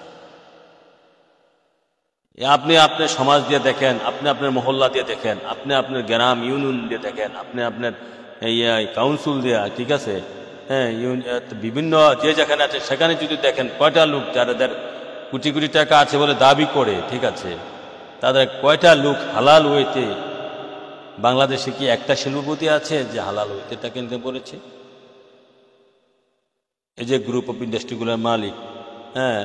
আপনি আপনার সমাজ দিয়ে দেখেন, আপনি আপনার মহল্লা দিয়ে দেখেন, আপনি আপনার গ্রাম ইউনিয়ন দিয়ে দেখেন, আপনি আপনার কাউন্সিল দেয়া, ঠিক আছে, হ্যাঁ, বিভিন্ন যে যেখানে আছে সেখানে যদি দেখেন কয়টা লোক যাদের কোটি কোটি টাকা আছে বলে দাবি করে, ঠিক আছে, তাদের কয়টা লোক হালাল ওয়েতে। বাংলাদেশে কি একটা শিল্পপতি আছে যে হালাল ওয়েতে টাকা ইনকাম করেছে? এই যে গ্রুপ অফ ইন্ডাস্ট্রিগুলোর মালিক, হ্যাঁ,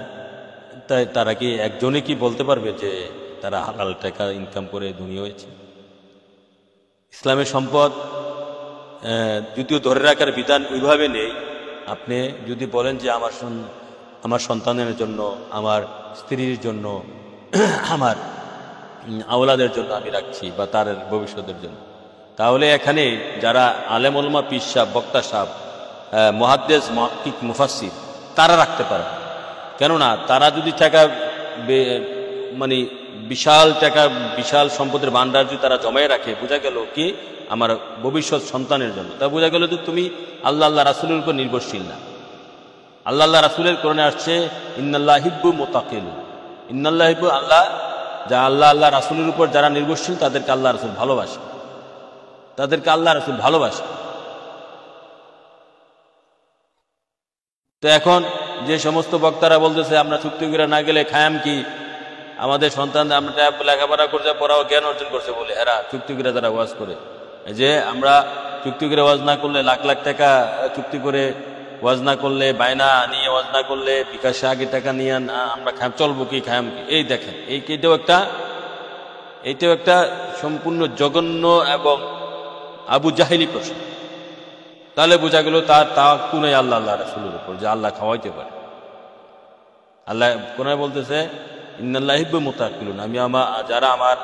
তাই তারা কি একজনে কি বলতে পারবে যে তারা হালাল টাকা ইনকাম করে ধনী হয়েছে? ইসলামের সম্পদ যদিও ধরে রাখার বিধান ওইভাবে নেই। আপনি যদি বলেন যে আমার সন্তানের জন্য, আমার স্ত্রীর জন্য, আমার আওলাদের জন্য আমি রাখছি, বা তার ভবিষ্যতের জন্য, তাহলে এখানে যারা আলেম ওলামা, পীর সাহেব, বক্তা সাহেব, মুহাদ্দিস, মুহাক্কিক, মুফাসসির, তারা রাখতে পারে। কেননা তারা যদি টাকা মানে বিশাল টাকা বিশাল সম্পদের ভান্ডার যদি তারা জমায়ে রাখে, বোঝা গেল কি আমার ভবিষ্যৎ সন্তানের জন্য, তা বোঝা গেল যে তুমি আল্লাহ রাসূলের উপর নির্ভরশীল না। আল্লাহ রাসূলের কোরআনে আসছে ইন্নাল্লাহ হিব্বু মুতাকিলুন, ইন্নাল্লাহ হিব্বু, যা আল্লাহ রাসূলের উপর যারা নির্ভরশীল তাদেরকে আল্লাহ রাসূল ভালোবাসে, তাদেরকে আল্লাহ রাসূল ভালোবাসে। তো এখন যে সমস্ত বক্তারা বলতেছে আমরা চুক্তি করে না গেলে খায়াম কি, আমাদের সন্তান আমরা লেখাপড়া করছে, পড়াও জ্ঞান অর্জন করছে বলে এরা চুক্তি করে তারা ওয়াজ করে, যে আমরা চুক্তি করে ওয়াজ না করলে, লাখ লাখ টাকা চুক্তি করে ওয়াজ না করলে, বায়না নিয়ে ওয়াজ না করলে, বিকাশে আগে টাকা নিয়ে আমরা চলবো কি, খায়াম কি? এই দেখেন, এইটাও একটা সম্পূর্ণ জঘন্য এবং আবু জাহেলি প্রশ্ন। তাহলে বোঝা গেল তার তাওয়াক্কুল নেই আল্লাহ রাসূলের উপর যে আল্লাহ খাওয়াইতে পারে। আল্লাহ কোরআনে বলতেছে ইন্নাল্লাহ হিব্বুল মুতাকিলুন, যারা আমার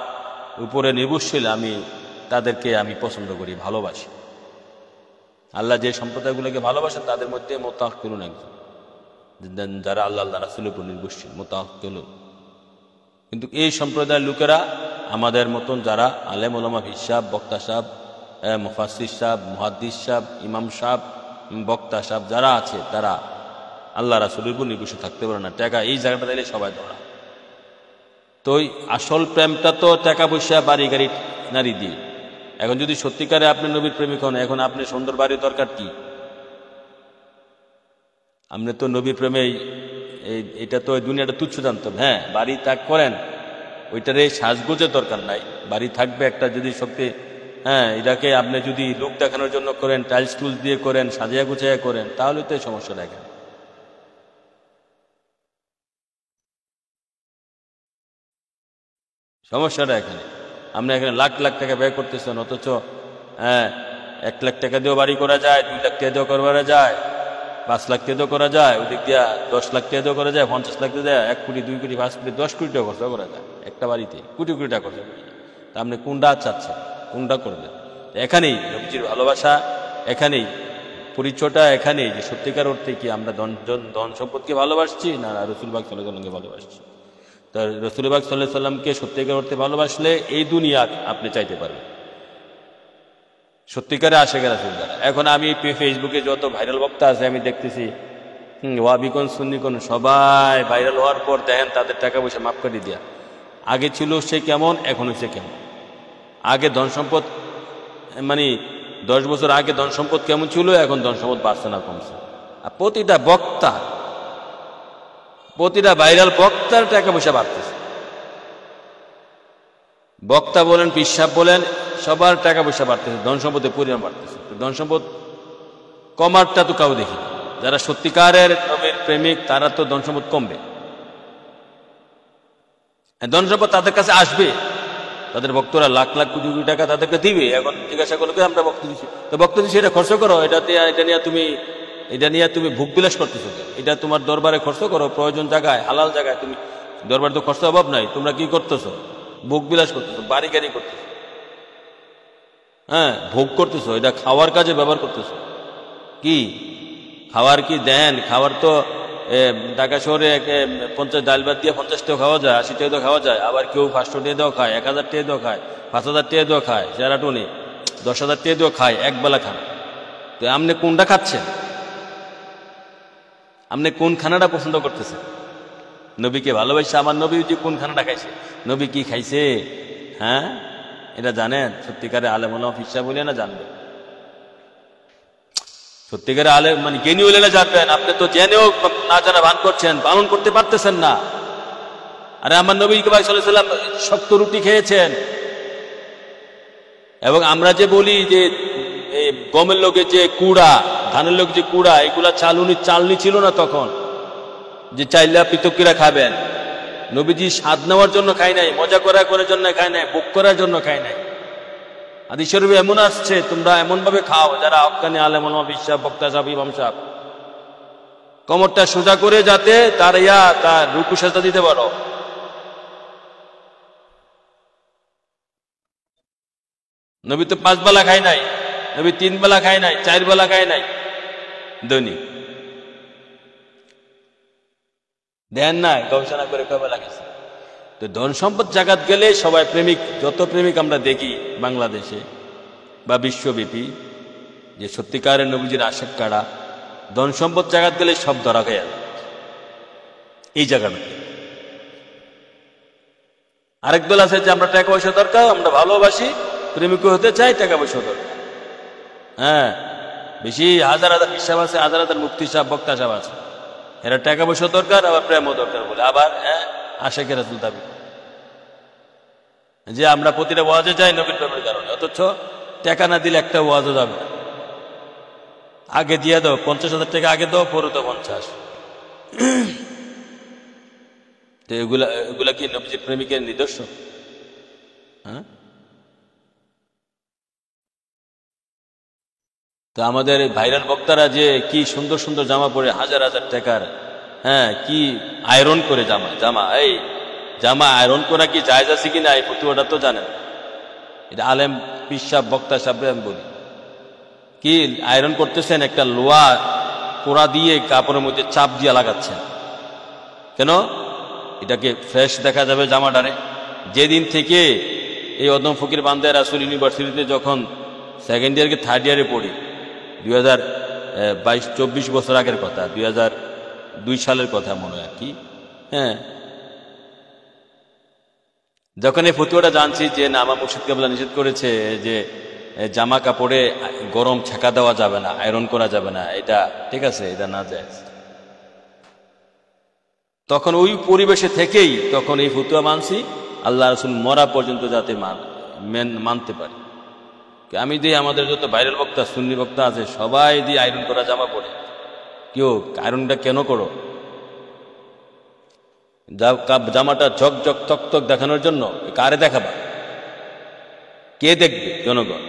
উপরে নির্ভরশীল আমি তাদেরকে আমি পছন্দ করি, ভালোবাসি। আল্লাহ যে সম্প্রদায়গুলোকে ভালোবাসেন তাদের মধ্যে মুতাকিলুন একজন, যারা আল্লাহ রাসূলের উপর নির্ভরশীল, মুতাকিলুন। কিন্তু এই সম্প্রদায়ের লোকেরা আমাদের মতন যারা আলেম ওলামা, পীর সাহেব, বক্তা সাহেব, মুফাসসির সাহেব, মুহাদ্দিস সাহেব, ইমাম সাহেব, বক্তা সাহেব যারা আছে, তারা আল্লাহ রাসূলের উপর নির্ভরশীল থাকতে পারে না। টাকা এই জায়গাটা দিলে সবাই ধরা। তো আসল প্রেমটা তো টাকা পয়সা, বাড়ি গাড়ি, নারী দিয়ে। এখন যদি সত্যিকারে আপনি নবীর প্রেমিক হন, এখন আপনি সুন্দর বাড়ির দরকার কি? আপনি তো নবীর প্রেমে এটা তো দুনিয়াটা তুচ্ছ জানতেন। হ্যাঁ, বাড়ি ত্যাগ করেন, ওইটার এই সাজগোজের দরকার নাই। বাড়ি থাকবে একটা, যদি সত্যি, হ্যাঁ, এটাকে আপনি যদি লোক দেখানোর জন্য করেন, টাইলস টুলস দিয়ে করেন, সাজিয়া গুছাইয়া করেন, তাহলে তো এই সমস্যা দেখেন। সমস্যাটা এখানে আপনি এখানে লাখ লাখ টাকা ব্যয় করতেছেন, অথচ 1 লাখ টাকা দিয়েও বাড়ি করা যায়, 2 লাখ টাকা দিয়েও করা যায়, 5 লাখ টাকা দিয়েও করা যায়, ওদিক দিয়া 10 লাখ টাকা দিয়েও করা যায়, 50 লাখ টাকা দেয়, 1 কোটি, 2 কোটি, 5 কোটি, 10 কোটি টাকা খরচ করা যায় একটা বাড়িতে, কোটি কোটি টাকা খরচ করা যায়। তা আপনি কোনটা চাচ্ছেন, কোনটা করবেন? এখানেই নবীজির ভালোবাসা, এখানেই পরিচয়টা, এখানেই যে সত্যিকার অর্থে কি আমরা ধন সম্পদকে ভালোবাসছি না রাসূল পাক সাল্লাল্লাহু আলাইহি ওয়াসাল্লামকে ভালোবাসছি। তো রাসূলুল্লাহ সাল্লাল্লাহু আলাইহি সাল্লামকে সত্যিকার অর্থে ভালোবাসলে এই দুনিয়া আপনি চাইতে পারবেন, সত্যিকারে আশেকে রাসূল যারা। এখন আমি ফেসবুকে যত ভাইরাল বক্তা আছে আমি দেখতেছি, ওয়াহাবি কোন সুন্নি কোন সবাই ভাইরাল হওয়ার পর দেখেন তাদের টাকা পয়সা মাফ করে দেয়া। আগে ছিল সে কেমন, এখন হচ্ছে কেমন। আগে ধন সম্পদ মানে 10 বছর আগে ধন সম্পদ কেমন ছিল, এখন ধন সম্পদ বাড়ছে না কমছে। আর প্রতিটা বক্তা, প্রতিটা ভাইরাল বক্তার টাকা পয়সা বাড়তেছে। বক্তা বলেন, পিসাব বলেন, সবার টাকা পয়সা বাড়তেছে, ধন সম্পদের পরিমাণ বাড়তেছে। ধন সম্পদ কমারটা তো কাউ দেখি। যারা সত্যিকারের নবীর প্রেমিক তারা তো ধন সম্পদ কমবে, ধন সম্পদ তাদের কাছে আসবে। তাদের ভক্তরা লাখ লাখ কোটি কোটি টাকা তাদেরকে দিবে। এখন জিজ্ঞাসা করলো আমরা বক্তা দিচ্ছি, তো বক্তা দিচ্ছি এটা খরচ করো, এটা নিয়ে তুমি ভোগ বিলাস করতেছো, এটা তোমার দরবারে খরচ করো, প্রয়োজন জায়গায় হালাল জায়গায়। তুমি দরবার তো খরচ অভাব নাই, তোমরা কি করতেছো? ভোগ বিলাস করতেছো, বাড়ি গাড়ি করতেছো, হ্যাঁ ভোগ করতেছো, এটা খাওয়ার কাজে ব্যবহার করতেছো। কি খাওয়ার কি দেন? খাওয়ার তো ঢাকা শহরে 50 ডাল ভাত দিয়ে 50 টাকা খাওয়া যায়, 80 টাকা খাওয়া যায়। আবার কেউ 500 টাকা দেওয়া খায়, 1000 টাকা দেওয়া খায়, 5000 টাকা দেওয়া খায়, সেরাটনে 10,000 টাকা দেওয়া খায়, একবেলা খান। তো আপনি কোনটা খাচ্ছেন? আপনি কোন খানাটা পছন্দ করতেছেন? নবীকে ভালোবাসে আমার নবী যে কোন খানাটা খাইছে, নবী কি খাইছে, হ্যাঁ এটা জানেন? সত্যিকারে আলেম ওলামা ফিসা বলে না জানবেন, সত্যিকারে আলেম মানে জ্ঞানী হলে না জানবেন। আপনি তো জেনেও না জানা ভান করছেন, পালন করতে পারতেছেন না। আরে আমার নবী সাল্লাল্লাহু আলাইহি সাল্লাম শক্ত রুটি খেয়েছেন। এবং আমরা যে বলি যে গমের লোকের যে কুড়া, ধানের লোক যে কুড়া, এগুলা চালনি ছিল না তখন যে চাইলা পৃথকিরা খাবেন। নবীজি স্বাদ নেওয়ার জন্য খাই নাই, মজা করার জন্য খাই নাই, ভোগ করার জন্য খাই নাই। হাদিস শরীফে এমন আসছে তোমরা এমন ভাবে খাও, যারা হক্কানি আলেম ওলামা বিশ্বাস বক্তা সাহেব ইমাম সাহেব, কোমরটা সোজা করে যাতে তার রুকু সেজদা দিতে পারো। নবী তো 5 বেলা খায় নাই, নবী 3 বেলা খায় নাই, 4 বেলা খায় নাই দৈনিক। দেন না গবেষণা করে কয় বেলা গেছে। তো ধন সম্পদ জাগাত গেলে সবাই প্রেমিক, যত প্রেমিক আমরা দেখি বাংলাদেশে বা বিশ্বব্যাপী, যে সত্যিকারের নবীজির আশেক কারা, ধন সম্পদ জাগাত গেলে সব ধরা খায় এই জায়গাটা। আরেক দল আছে যে আমরা টাকা পয়সা দরকার, আমরা ভালোবাসি, প্রেমিক হতে চাই, টাকা পয়সা দরকার। হ্যাঁ বেশি হাজার হাজার হিসাব আছে, হাজার হাজার মুফতি সাহেব বক্তা সাহেব আছে, এরা টাকা পয়সা দরকার আবার প্রেমও দরকার বলে আবার আশেকের রাসূল দাবি যে আমরা প্রতিটা ওয়াজে যাই নবীর প্রেমের কারণে, অথচ টাকা না দিলে একটা ওয়াজও যাবে না। আগে দিয়ে দাও 50,000 টাকা আগে দাও, পরে তো 50। তো এগুলা কি নবীজির প্রেমিকের নিদর্শন? হ্যাঁ তো আমাদের ভাইরাল বক্তারা যে কি সুন্দর সুন্দর জামা পরে, হাজার হাজার টাকার, হ্যাঁ কি আয়রন করে জামা এই জামা আয়রন করা কি জায়েজ আছে কিনা এই ফতোয়াটা তো জানেন। এটা আলেম পিসাব বক্তা সাহেব আমি বলি, কি আয়রন করতেছেন, একটা লোহা কোড়া দিয়ে কাপড়ের মধ্যে চাপ দিয়ে লাগাচ্ছেন কেন? এটাকে ফ্রেশ দেখা যাবে জামাটারে। যেদিন থেকে এই অদম ফকির বান্দে রাসূল ইউনিভার্সিটিতে যখন সেকেন্ড ইয়ারকে থার্ড ইয়ারে পড়ি, 2022-24 বছর আগের কথা, 2002 সালের কথা মনে হয় কি, হ্যাঁ যখন এই ফতোয়াটা জানছি যে না আমার মুর্শিদ কেবলা নিষেধ করেছে যে জামা কাপড়ে গরম ছেঁকা দেওয়া যাবে না, আয়রন করা যাবে না, এটা ঠিক আছে, এটা না যায়, তখন ওই পরিবেশে থেকেই তখন এই ফতোয়া মানছি, আল্লাহ রাসূল মরা পর্যন্ত যাতে মানতে পারি। আমি দিই আমাদের যত ভাইরাল বক্তা সুন্নি বক্তা আছে সবাই দিয়ে আয়রন করা জামা পরে, কেউ আয়রনটা কেন করো? জামাটা ঝকঝক তকতক দেখানোর জন্য? কারে দেখাবা? কে দেখবে? জনগণ,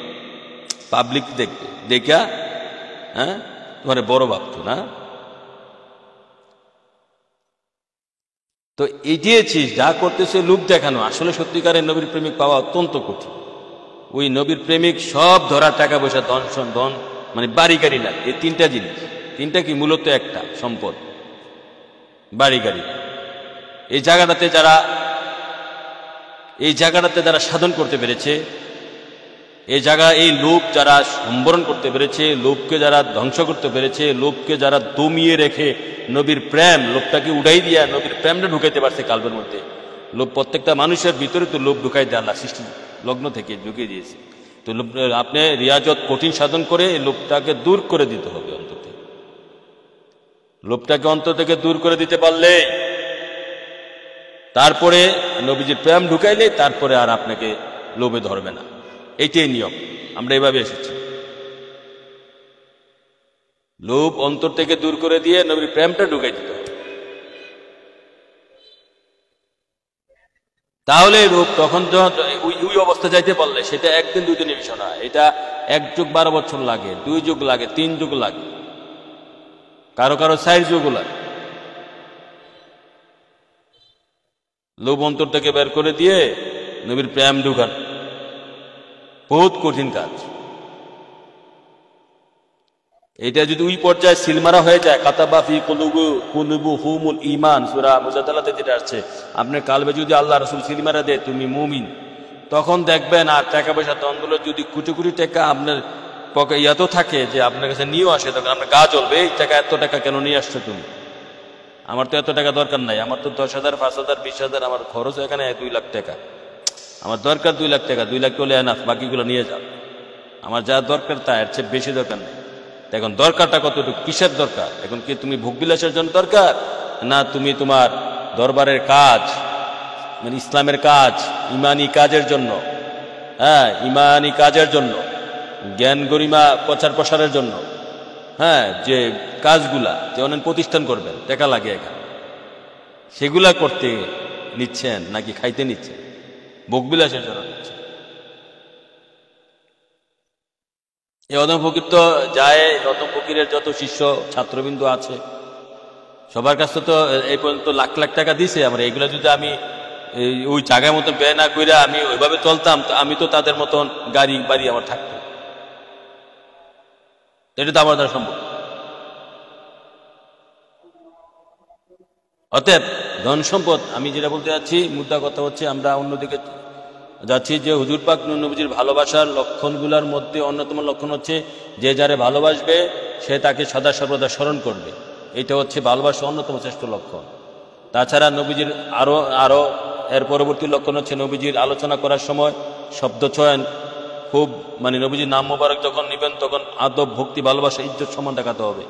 পাবলিক দেখবে, দেখা হ্যাঁ তোমার বড় ভাবতো না। তো এটিয়েছিস যা করতেছে লোক দেখানো, আসলে সত্যিকারের নবীর প্রেমিক পাওয়া অত্যন্ত কঠিন। ওই নবীর প্রেমিক সব ধরার টাকা পয়সা, ধন মানে বাড়ি গাড়ি না, এই 3টা জিনিস। 3টা কি? মূলত একটা সম্পদ, বাড়ি গাড়ি। এই জায়গাটাতে যারা সাধন করতে পেরেছে, এই লোভ যারা সম্বরণ করতে পেরেছে, লোভকে যারা ধ্বংস করতে পেরেছে, লোভকে যারা দমিয়ে রেখে নবীর প্রেম, লোভটাকে উড়াই দিয়া নবীর প্রেমটা ঢুকাইতে পারছে কালবের মধ্যে। লোভ প্রত্যেকটা মানুষের ভিতরে তো লোভ ঢুকাই দেয়, আল্লাহ সৃষ্টি লগ্ন থেকে ঢুকিয়ে দিয়েছে। তো আপনি রিয়াজত কঠিন সাধন করে এই লোভটাকে দূর করে দিতে হবে অন্তর থেকে। লোভটাকে অন্তর থেকে দূর করে দিতে পারলে, তারপরে নবীজির প্রেম ঢুকাইলে, তারপরে আর আপনাকে লোভে ধরবে না। এইটাই নিয়ম, আমরা এভাবে এসেছি। লোভ অন্তর থেকে দূর করে দিয়ে নবীর প্রেমটা ঢুকাই দিতে হবে, তাহলে লোভ তখন ওই অবস্থা যাইতে পারলে সেটা একদিন দুই দিনের বিষয় না, এটা 1 যুগ 12 বছর লাগে, 2 যুগ লাগে, 3 যুগ লাগে, কারো 4 যুগ লাগে। লোভ অন্তর থেকে বের করে দিয়ে নবীর প্রেম ঢুকান বহুত কঠিন কাজ। এটা যদি ওই পর্যায়ে সিলমারা হয়ে যায়, কাতাবা ফি কুলুবুহুমুল ঈমান, সূরা মুজাদালাতে যেটা আসছে, আপনার কালবে যদি আল্লাহ রাসূল সিলমারা দেয় তুমি মুমিন, তখন দেখবেন আর টাকা পয়সা দ্বন্দ্ব যদি কোটি কোটি টাকা আপনার ইয়াতো থাকে যে আপনার কাছে নিয়েও আসে, তখন আপনার গা জ্বলবে, এই টাকা এত টাকা কেন নিয়ে আসছো তুমি? আমার তো এত টাকা দরকার নাই, আমার তো 10,000 5,000 20,000 আমার খরচ এখানে 2 লাখ টাকা, আমার দরকার 2 লাখ টাকা, 2 লাখ হলে এনাফ, বাকিগুলো নিয়ে যাও, আমার যা দরকার তা এর চেয়ে বেশি দরকার নেই। এখন দরকারটা কতটুকু, কিসের দরকার? এখন কি তুমি ভোগবিলাসের জন্য দরকার, না তুমি তোমার দরবারের কাজ, মানে ইসলামের কাজ, ইমানি কাজের জন্য, হ্যাঁ ইমানি কাজের জন্য, জ্ঞান গরিমা প্রচার প্রসারের জন্য, হ্যাঁ যে কাজগুলা যে অনেক প্রতিষ্ঠান করবেন, টাকা লাগে এখানে, সেগুলা করতে নিচ্ছেন নাকি খাইতে নিচ্ছেন? ভোগবিলাসের জন্য নিচ্ছেন। এই অদম ফকির তো যায়, অদম ফকিরের যত শিষ্য ছাত্রবিন্দু আছে সবার কাছে তো এই পর্যন্ত লাখ লাখ টাকা দিছে। আমরা এগুলো যদি আমি ওই জায়গার মতন ব্যয় না করে আমি ওইভাবে চলতাম, তো আমি তো তাদের মতন গাড়ি বাড়ি আমার থাকতো, এটা তো আমার দ্বারা সম্ভব। অতএব ধন সম্পদ, আমি যেটা বলতে যাচ্ছি মুদ্রা কথা হচ্ছে, আমরা অন্যদিকে যাচ্ছি যে হুজুর পাক নবীজির ভালোবাসার লক্ষণগুলোর মধ্যে অন্যতম লক্ষণ হচ্ছে যে যারে ভালোবাসবে সে তাকে সদা সর্বদা স্মরণ করবে, এটা হচ্ছে ভালোবাসার অন্যতম শ্রেষ্ঠ লক্ষণ। তাছাড়া নবীজির আরো এর পরবর্তী লক্ষণ হচ্ছে নবীজির আলোচনা করার সময় শব্দ চয়ন খুব, মানে নবীজির নাম মোবারক যখন নেবেন তখন আদব ভক্তি ভালোবাসা ইজ্জত সম্মান দেখাতে হবে।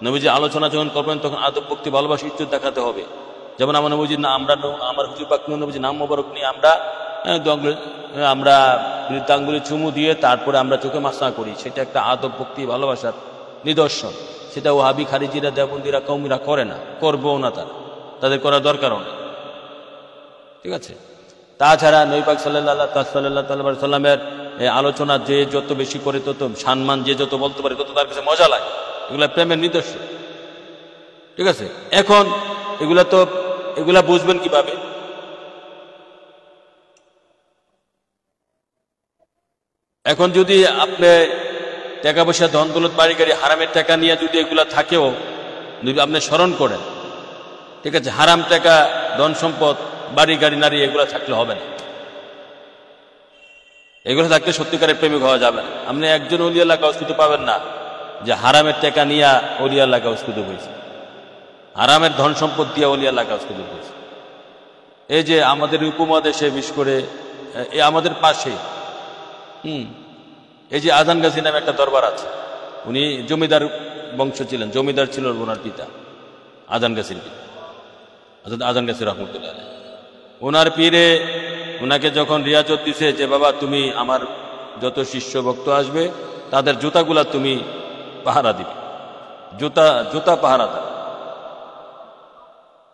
নবীজির আলোচনা যখন করবেন তখন আদব ভক্তি ভালোবাসা ইজ্জত দেখাতে হবে। যেমন আমার নবীজির আমার হুজুর পাক নবীজির নাম মোবারক নিয়ে আমরা বৃদ্ধাঙ্গুলি চুমু দিয়ে তারপরে আমরা চোখে মাসনা করি, সেটা একটা আদব ভক্তি ভালোবাসার নিদর্শন। সেটা ওয়াহাবি খারিজিরা দেওবন্দিরা কওমিরা করে না, করবেও না, তাদের করার দরকারও নেই, ঠিক আছে। তাছাড়া নবী পাক সাল্লাল্লাহু সাল্লামের আলোচনা যে যত বেশি করে তত সম্মান, যে যত বলতে পারে তত তার কাছে মজা লাগে, এগুলা প্রেমের নিদর্শন, ঠিক আছে। এখন এগুলা বুঝবেন কিভাবে? এখন যদি আপনি টাকা পয়সা ধন দৌলত বাড়ি গাড়ি হারামের টাকা নিয়ে যদি এগুলা থাকেও যদি আপনি স্মরণ করেন, ঠিক আছে, হারাম টাকা ধন সম্পদ বাড়ি গাড়ি নারী এগুলা থাকলে হবে না, এগুলো থাকলে সত্যিকারের প্রেমিক হওয়া যাবে না। আপনি একজন ওলিয়াল্লাহ কাউস কিন্তু পাবেন না যে হারামের টাকা নিয়ে ওলিয়াল্লাহ কাউস কিন্তু হয়েছে, হারামের ধন সম্পদ দিয়ে ওলিয়াল্লাহ কাউস কিন্তু হয়েছে। এই যে আমাদের উপমহাদেশে বিশেষ করে আমাদের পাশে এই যে আজান গাজী নামে একটা দরবার আছে, উনি জমিদার বংশ ছিলেন, জমিদার ছিল ওনার পিতা আজান গাজীর পিতা আজান গাজী রহমতুল্লাহ। ওনার পীরে ওনাকে যখন রিয়াজত দিছে যে বাবা তুমি আমার যত শিষ্য ভক্ত আসবে তাদের জুতাগুলা তুমি পাহারা দিবে, জুতা পাহারা দেবে।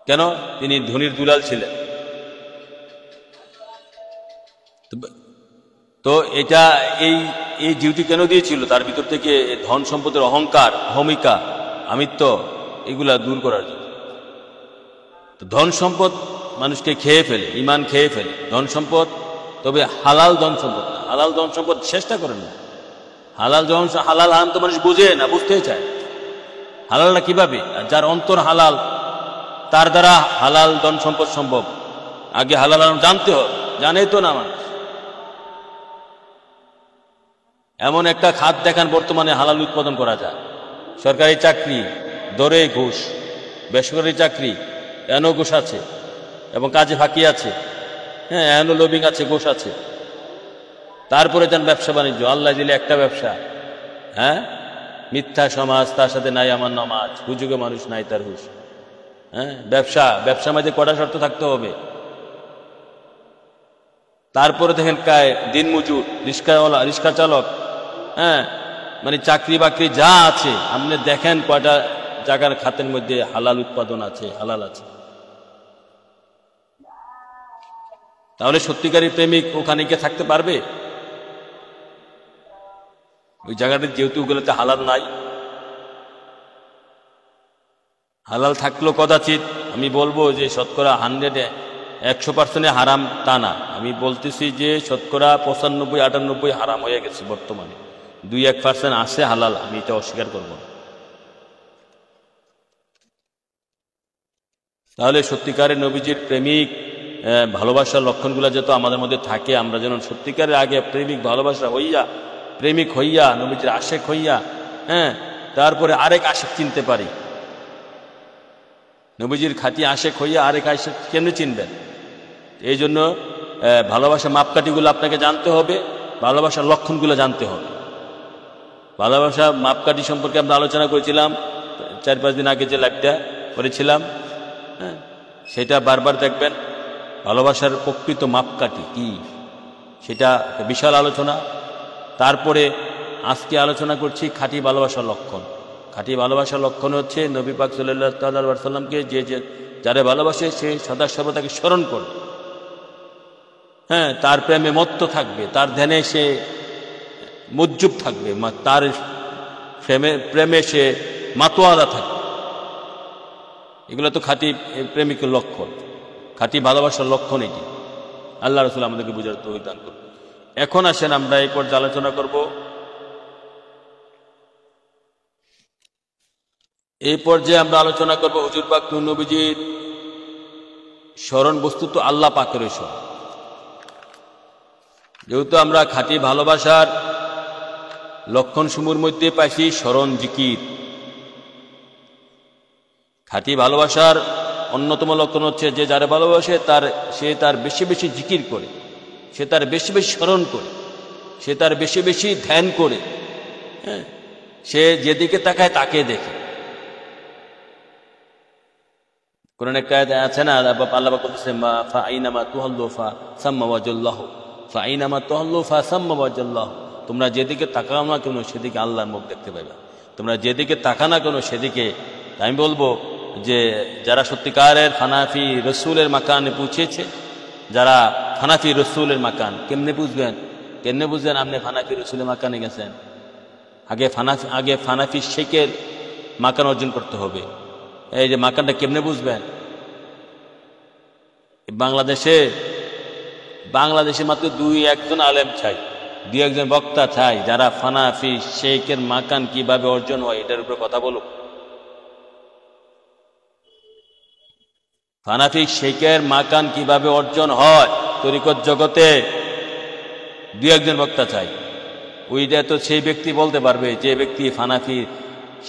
কেন? তিনি ধনির দুলাল ছিলেন। তো এটা এই ডিউটি কেন দিয়েছিল? তার ভিতর থেকে ধন সম্পদের অহংকার, অহমিকা, আমিত্ব এগুলা দূর করার জন্য। ধন সম্পদ মানুষকে খেয়ে ফেলে, ইমান খেয়ে ফেলে ধন সম্পদ, তবে হালাল ধন সম্পদ না। হালাল ধন সম্পদ চেষ্টা করেন না। হালাল হারাম তো মানুষ বুঝে না, বুঝতেই চায় হালালটা কিভাবে। যার অন্তর হালাল তার দ্বারা হালাল ধন সম্পদ সম্ভব। আগে হালাল হারাম জানতে হবে, জানেই তো না মানুষ। এমন একটা খাত দেখান বর্তমানে হালাল উৎপাদন করা যায়। সরকারি চাকরি দরে ঘুষ, বেসরকারি চাকরি এনও ঘুষ আছে এবং কাজে ফাঁকি আছে, হ্যাঁ এনও লবিং আছে, ঘুষ আছে। তারপরে যান ব্যবসা বাণিজ্য, আল্লাহ দিলে একটা ব্যবসা, হ্যাঁ মিথ্যা সমাজ, তার সাথে নাই আমার নমাজ, হুজুগে মানুষ নাই তার হুশ। হ্যাঁ ব্যবসার মধ্যে কড়া শর্ত থাকতে হবে। তারপরে দেখেন দিন মজুর, রিক্সাওয়ালা, রিক্সা চালক, হ্যাঁ মানে চাকরি বাকরি যা আছে আপনি দেখেন কয়টা জায়গার খাতের মধ্যে হালাল উৎপাদন আছে, হালাল আছে। তাহলে সত্যিকারী প্রেমিক ওখানে গিয়ে থাকতে পারবে? ওই জায়গাটা যেহেতু ওগুলোতে হালাল নাই, হালাল থাকলেও কদাচিৎ, আমি বলবো যে শতকরা 100% হারাম তা না, আমি বলতেছি যে শতকরা 95-98 হারাম হয়ে গেছে বর্তমানে। 2-1% আছে হালাল, আমি এটা অস্বীকার করব না। তাহলে সত্যিকারের নবীজির প্রেমিক ভালোবাসার লক্ষণগুলো যত আমাদের মধ্যে থাকে, আমরা যেন সত্যিকারের আগে প্রেমিক ভালোবাসা হইয়া, প্রেমিক হইয়া, নবীজির আশেক হইয়া, হ্যাঁ তারপরে আরেক আশেক চিনতে পারি। নবীজির খাঁটি আশেক হইয়া আরেক আশেক কেমনে চিনবেন? এই জন্য ভালোবাসার মাপকাঠিগুলো আপনাকে জানতে হবে, ভালোবাসার লক্ষণগুলো জানতে হবে। ভালোবাসা মাপকাঠি সম্পর্কে আমরা আলোচনা করেছিলাম 4-5 দিন আগে যে লাইভটা করেছিলাম, হ্যাঁ সেটা বারবার দেখবেন। ভালোবাসার প্রকৃত মাপকাঠি কি সেটা বিশাল আলোচনা। তারপরে আজকে আলোচনা করছি খাঁটি ভালোবাসার লক্ষণ। খাঁটি ভালোবাসার লক্ষণ হচ্ছে নবী পাক সাল্লাল্লাহু আলাইহি সাল্লামকে যে যারা ভালোবাসে সে সদা সর্বদাকে স্মরণ করবে, হ্যাঁ তার প্রেমে মত্ত থাকবে, তার ধ্যানে সে মজ্জুব থাকবে, তার প্রেমে সে মাতোয়ারা থাকবে। এগুলো তো খাঁটি প্রেমিকের লক্ষণ, খাঁটি ভালোবাসার লক্ষণ এটি। আল্লাহ রাসূল আমাদেরকে বুঝার তৌফিক দান করুন। এখন আসেন আমরা এই পর্যায়ে আলোচনা করব, এই পর্যায়ে আমরা আলোচনা করব হুজুর পাক নবীজির স্মরণ। বস্তুত আল্লাহ পাকের স্মরণ। যেহেতু আমরা খাঁটি ভালোবাসার লক্ষণসমূহের মধ্যে পাইছি স্মরণ, জিকির। খাঁটি ভালোবাসার অন্যতম লক্ষণ হচ্ছে যে যারা ভালোবাসে সে তার বেশি বেশি জিকির করে, সে তার বেশি বেশি স্মরণ করে, সে তার বেশি বেশি ধ্যান করে, হ্যাঁ সে যেদিকে তাকায় তাকে দেখে। কোরআনে একটা আয়াত আছে না, আল্লাহ বলতেছে ফাইনামা তুহাল্লু ফাসাম্মা ওয়াজহুল্লাহ, ফাইনামা তুহাল্লু ফাসাম্মা ওয়াজহুল্লাহ। তোমরা যেদিকে তাকাও না কেন সেদিকে আল্লাহর মুখ দেখতে পাবে। তোমরা যেদিকে তাকা না কেন সেদিকে। আমি বলবো যে যারা সত্যিকারের ফানাফি রসুলের মাকানে পৌঁছেছে, যারা ফানাফি রসুলের মাকান, কেমনে বুঝবেন আপনি ফানাফি রসুলের মাকানে গেছেন? আগে ফানাফি শেখের মাকান অর্জন করতে হবে। এই যে মাকানটা কেমনে বুঝবেন? বাংলাদেশে মাত্র 2-1 আলেম চাই, 2-1 বক্তা চাই যারা ফানাফি শেখের মাকান কিভাবে অর্জন হয় এটার উপরে কথা বলুক। ফানাফি শেখের মাকান কিভাবে অর্জন হয় তরিকত জগতে 2-1 বক্তা চাই। ওইটা তো সেই ব্যক্তি বলতে পারবে যে ব্যক্তি ফানাফি